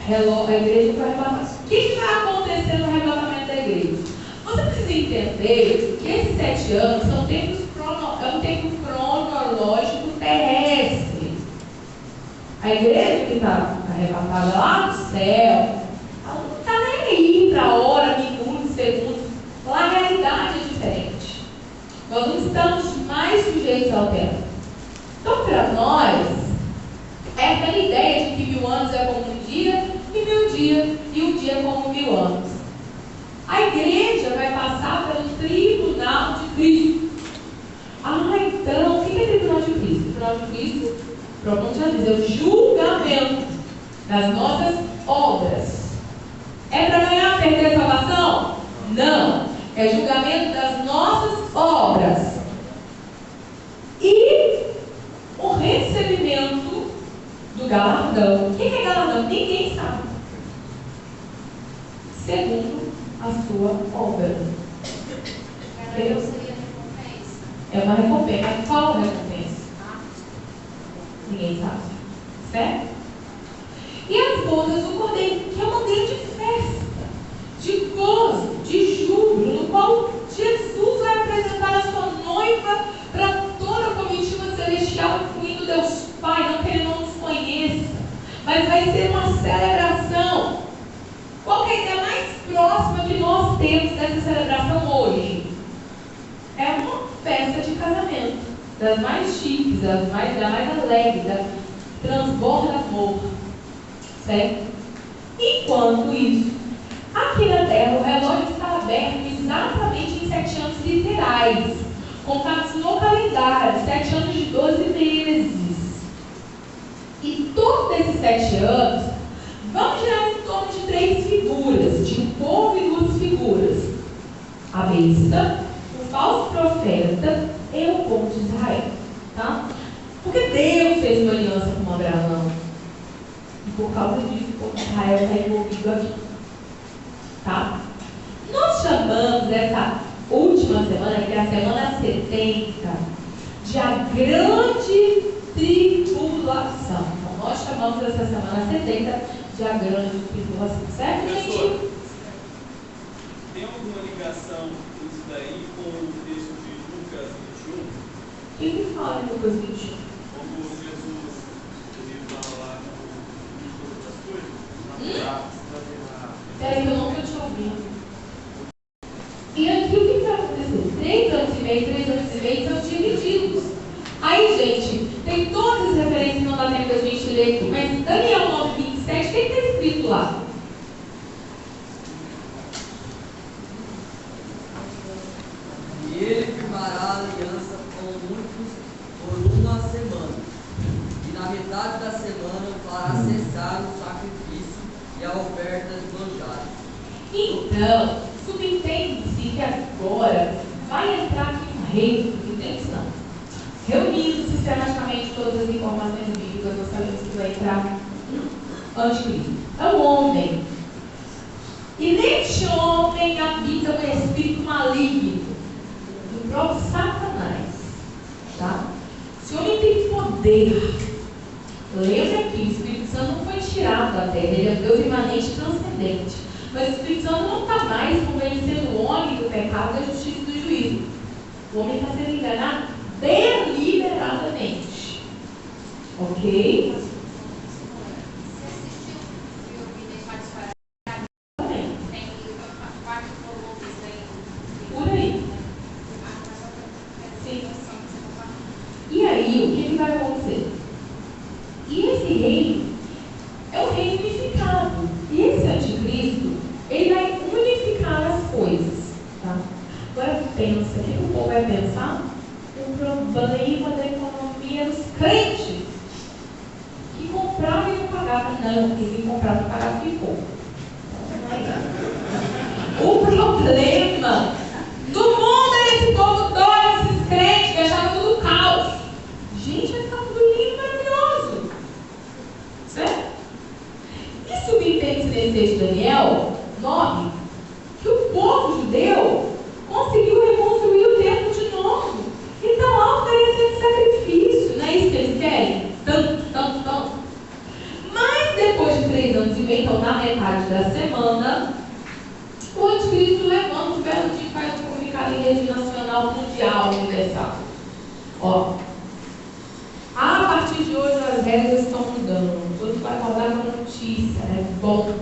A igreja foi arrebatada. O que vai acontecer no arrebatamento da igreja? Você precisa entender que esses 7 anos são é um tempo cronológico terrestre. A igreja que está arrebatada lá no céu, ela não está nem aí para hora, minutos, segundos. Lá a realidade é diferente. Nós não estamos mais sujeitos ao tempo. Então, para nós, é aquela ideia de que 1000 anos é como um dia, e 1000 dias, e um dia é como 1000 anos. A igreja vai passar pelo tribunal de Cristo. Então, o que é o tribunal de Cristo? O tribunal de Cristo, pronto, já diz, é o julgamento das nossas obras. É para ganhar ou perder a salvação? Não. É julgamento das nossas obras. E o recebimento do galardão. O que é galardão? Ninguém sabe. Segundo a sua obra. Galardão seria recompensa? É uma recompensa. Mas qual recompensa? Ninguém sabe. Certo? E as bodas do Cordeiro, que é uma grande festa de gozo, de júbilo, no qual Jesus vai apresentar a sua noiva para toda a comitiva celestial, incluindo Deus Pai, não que Ele não nos conheça, mas vai ser uma celebração. Qual que é a ideia mais próxima que nós temos dessa celebração hoje? É uma festa de casamento, das mais chiques, da mais alegre, da transborda amor, certo? Enquanto isso, aqui na Terra o relógio está aberto exatamente em 7 anos literais, contados no calendário, 7 anos de 12 meses. E todos esses 7 anos vão girar em torno de 3 figuras, de um povo e 2 figuras: a besta, o falso profeta e o povo de Israel. Tá? Porque Deus fez uma aliança com Abraão. E por causa disso, o povo de Israel está envolvido aqui. Tá? Nós chamamos essa última semana, que é a semana 70, de a grande tribulação. Então, nós chamamos essa semana 70 de a grande tribulação. Certo, gente? Tem alguma ligação isso daí com o texto de Lucas 21? Quem que fala em Lucas 21? Quando Jesus ele fala lá com outras coisas? Peraí, eu não estou te ouvindo. E aqui o que vai acontecer? 3 anos e meio são divididos. Aí, gente, tem todas as referências, não dá tempo da gente ler aqui, mas Daniel 9, 27, o que está escrito lá? E ele firmará aliança com muitos por uma semana. para acessar o sacrifício e a oferta esbanjada. Então, subentende-se que agora vai entrar aqui um rei, entende não? Reunindo sistematicamente todas as informações bíblicas, nós sabemos que vai entrar um anticristo. É um homem. E neste homem habita um espírito maligno, do próprio Satanás. Tá? Esse homem tem poder. Lembra que o Espírito Santo não foi tirado da terra, ele é Deus imanente e transcendente. Mas o Espírito Santo não está mais convencendo o homem do pecado, da justiça e do juízo. O homem está sendo enganado deliberadamente. Ok? Você assistiu o filme Deixar de Parar? Também. Tem 4 volumes aí. Por aí. Sim. E aí, o que vai acontecer? E esse reino é o reino unificado. E esse anticristo, ele vai unificar as coisas. Tá? Agora pensa, o que o povo vai pensar? O problema da economia dos crentes. Que compravam e não pagavam. Não, quem comprava e pagava ficou. O problema do mundo é esse povo todo, esses crentes, que achavam tudo caos. Gente, vai ficar tudo lindo, maravilhoso. Certo? E subentende-se nesse texto de Daniel 9 que o povo judeu conseguiu reconstruir o templo de novo. E está lá oferecendo sacrifício. Não é isso que eles querem? Tanto. Mas depois de 3 anos e meio, então na metade da semana, o anticristo levanta o belo dia e faz um comunicado em rede nacional, mundial, universal. Ó, a partir de hoje as regras estão mudando. Todos vai acordar com a notícia, né? Volta.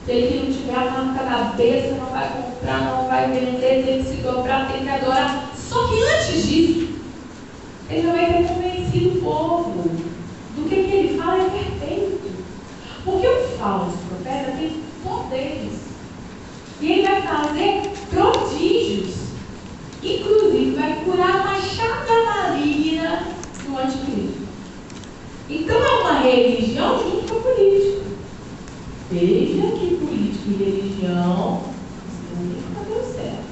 Aquele que não tiver a marca da besta não vai comprar, não vai vender, tem que se dobrar, tem que adorar. Só que antes disso, ele já vai ter convencido o povo do que ele fala é perfeito. Porque o falso profeta tem poderes. E ele vai fazer prodígios. Inclusive, vai curar uma chaga maligna do anticristo. Então, é uma religião junto com a política. Veja que política e religião nunca deu certo.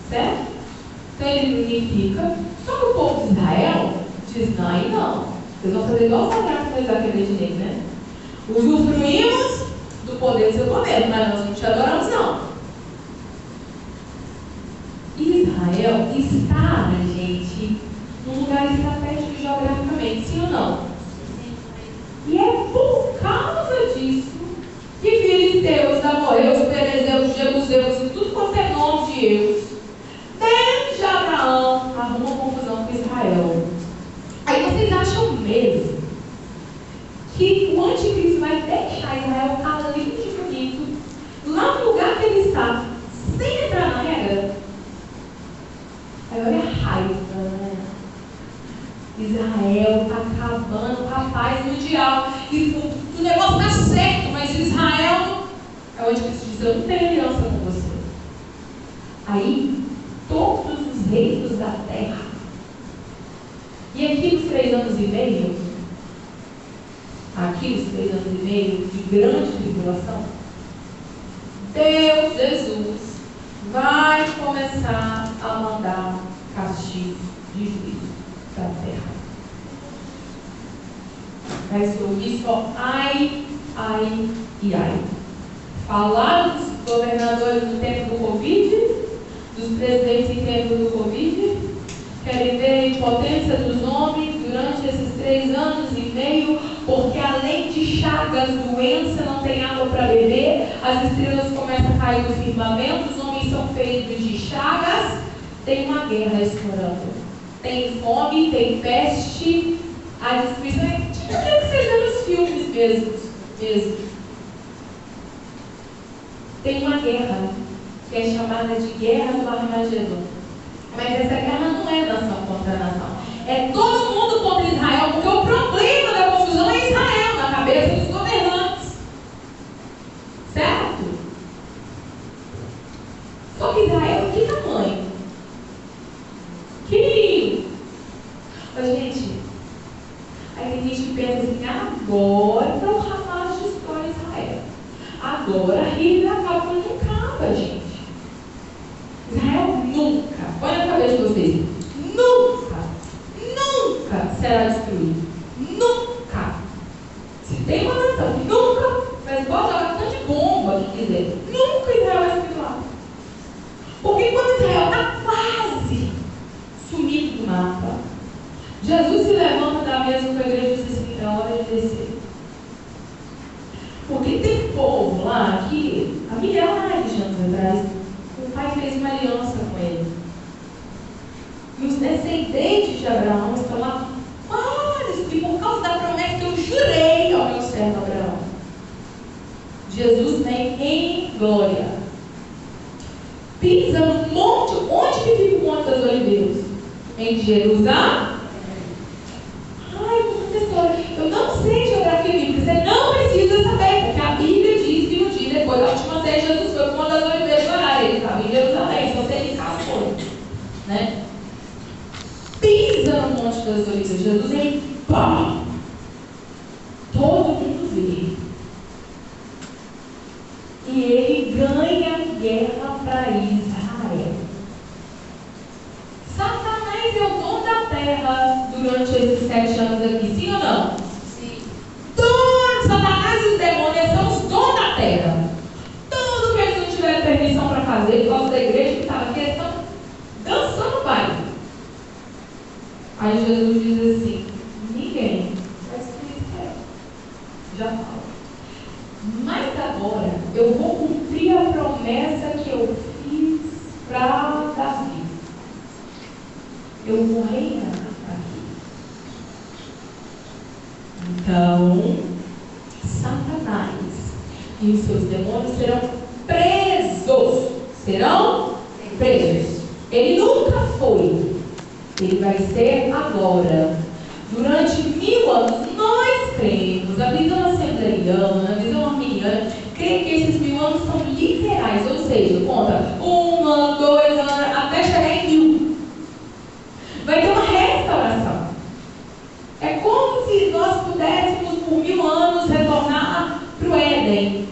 Certo? Então, ele unifica. Só que o povo de Israel diz: não, aí não. Vocês vão fazer igual o sagrado que aquele Abednego, né? Usufruímos do poder do seu governo, mas nós não te adoramos, não. Israel está, gente, num lugar estratégico geograficamente, sim ou não? E é por causa disso que filisteus, amorreus, perezeus, jebuseus e tudo quanto é nome de Deus, desde Abraão, arruma confusão com Israel. Aí vocês acham mesmo que o anticristo vai deixar Israel ali de bonito, lá no lugar que ele está, sem entrar na regra? Agora é raiva, né? Israel está acabando com a paz mundial. E o negócio está certo, mas Israel é o anticristo diz: eu não tenho aliança com você. Aí, todos os reinos da terra. E aqui nos 3 anos e meio, de grande tribulação, Deus, Jesus, vai começar a mandar castigo de juízo da terra. Vai ouvir só ai, ai e ai. Falaram dos governadores no tempo do Covid, dos presidentes em tempo do Covid. Querem ver a impotência dos homens durante esses 3 anos e meio, porque além de chagas, doença, não tem água para beber, as estrelas começam a cair do firmamento, os homens são feitos de chagas, tem uma guerra explorando. Tem fome, tem peste, a destruição é tipo aquilo que vocês vê nos filmes mesmo. Tem uma guerra, que é chamada de Guerra do Armagedon. Mas essa guerra não é nação contra nação. É todo mundo contra Israel, porque o problema da confusão é Israel, na cabeça dos governantes. Certo? Só que Israel, que tamanho? Que lindo! Mas, gente, aí tem pensa assim, agora o Hamas destrói Israel. Agora Hitler acaba, mas não acaba, gente. Israel nunca, olha na cabeça de vocês, nunca será destruído. Nunca. Se tem uma nação que nunca, mas pode jogar tanto de bomba que quiser, nunca Israel vai ser lá. Porque quando Israel está quase sumido do mapa, Jesus se levanta da mesa com a igreja e diz assim, é hora de descer. Porque tem povo lá que, há milhares de anos atrás, o pai fez uma aliança com ele. E os descendentes de Abraão estão lá, vários, e por causa da promessa que eu jurei ao meu servo Abraão, Jesus vem em glória. Pisa no monte, onde que fica o Monte das Oliveiras? Em Jerusalém. Ai, professora, eu não sei geografia bíblica, você não precisa saber, porque a Bíblia diz que no dia depois da última ceia, Jesus foi para o Monte das Oliveiras orar, ele estava em Jerusalém, então você me casou, né? Pisa no Monte das Oliveiras, Jesus vem, pá! Todo mundo vê. E ele ganha a guerra para Israel. Satanás é o dono da terra durante esses 7 anos aqui, sim ou não? Sim. Satanás e os demônios são os donos da terra. Tudo que eles não tiveram permissão para fazer, por causa da igreja que estava aqui, eles estão dançando o baile. Aí Jesus diz assim, ninguém vai destruir Israel. Já fala. Mas agora eu vou cumprir a promessa que eu fiz para Davi. Eu vou reinar aqui. Então, Satanás e os seus demônios serão presos. Serão presos. Ele nunca foi. Ele vai ser agora. Durante 1000 anos, nós cremos, a visão assembleiana, a visão arminiana, crê que esses 1000 anos são literais, ou seja, conta 1 ano, 2 anos, até chegar em 1000. Vai ter uma restauração. É como se nós pudéssemos, por 1000 anos, retornar para o Éden.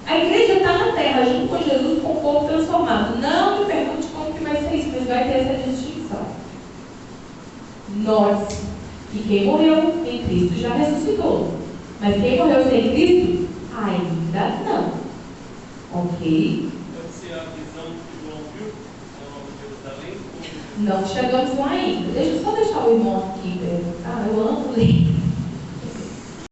A igreja está na terra, junto com Jesus, com o povo transformado. Não me pergunte como que vai ser isso, mas vai ter essa distinção. Nós. E quem morreu em Cristo já ressuscitou. Mas quem morreu sem Cristo, ainda não. Ok? Pode ser a visão que João viu na Nova Jerusalém? Não chegamos lá ainda. Deixa eu só deixar o irmão aqui perguntar. Eu amo ler.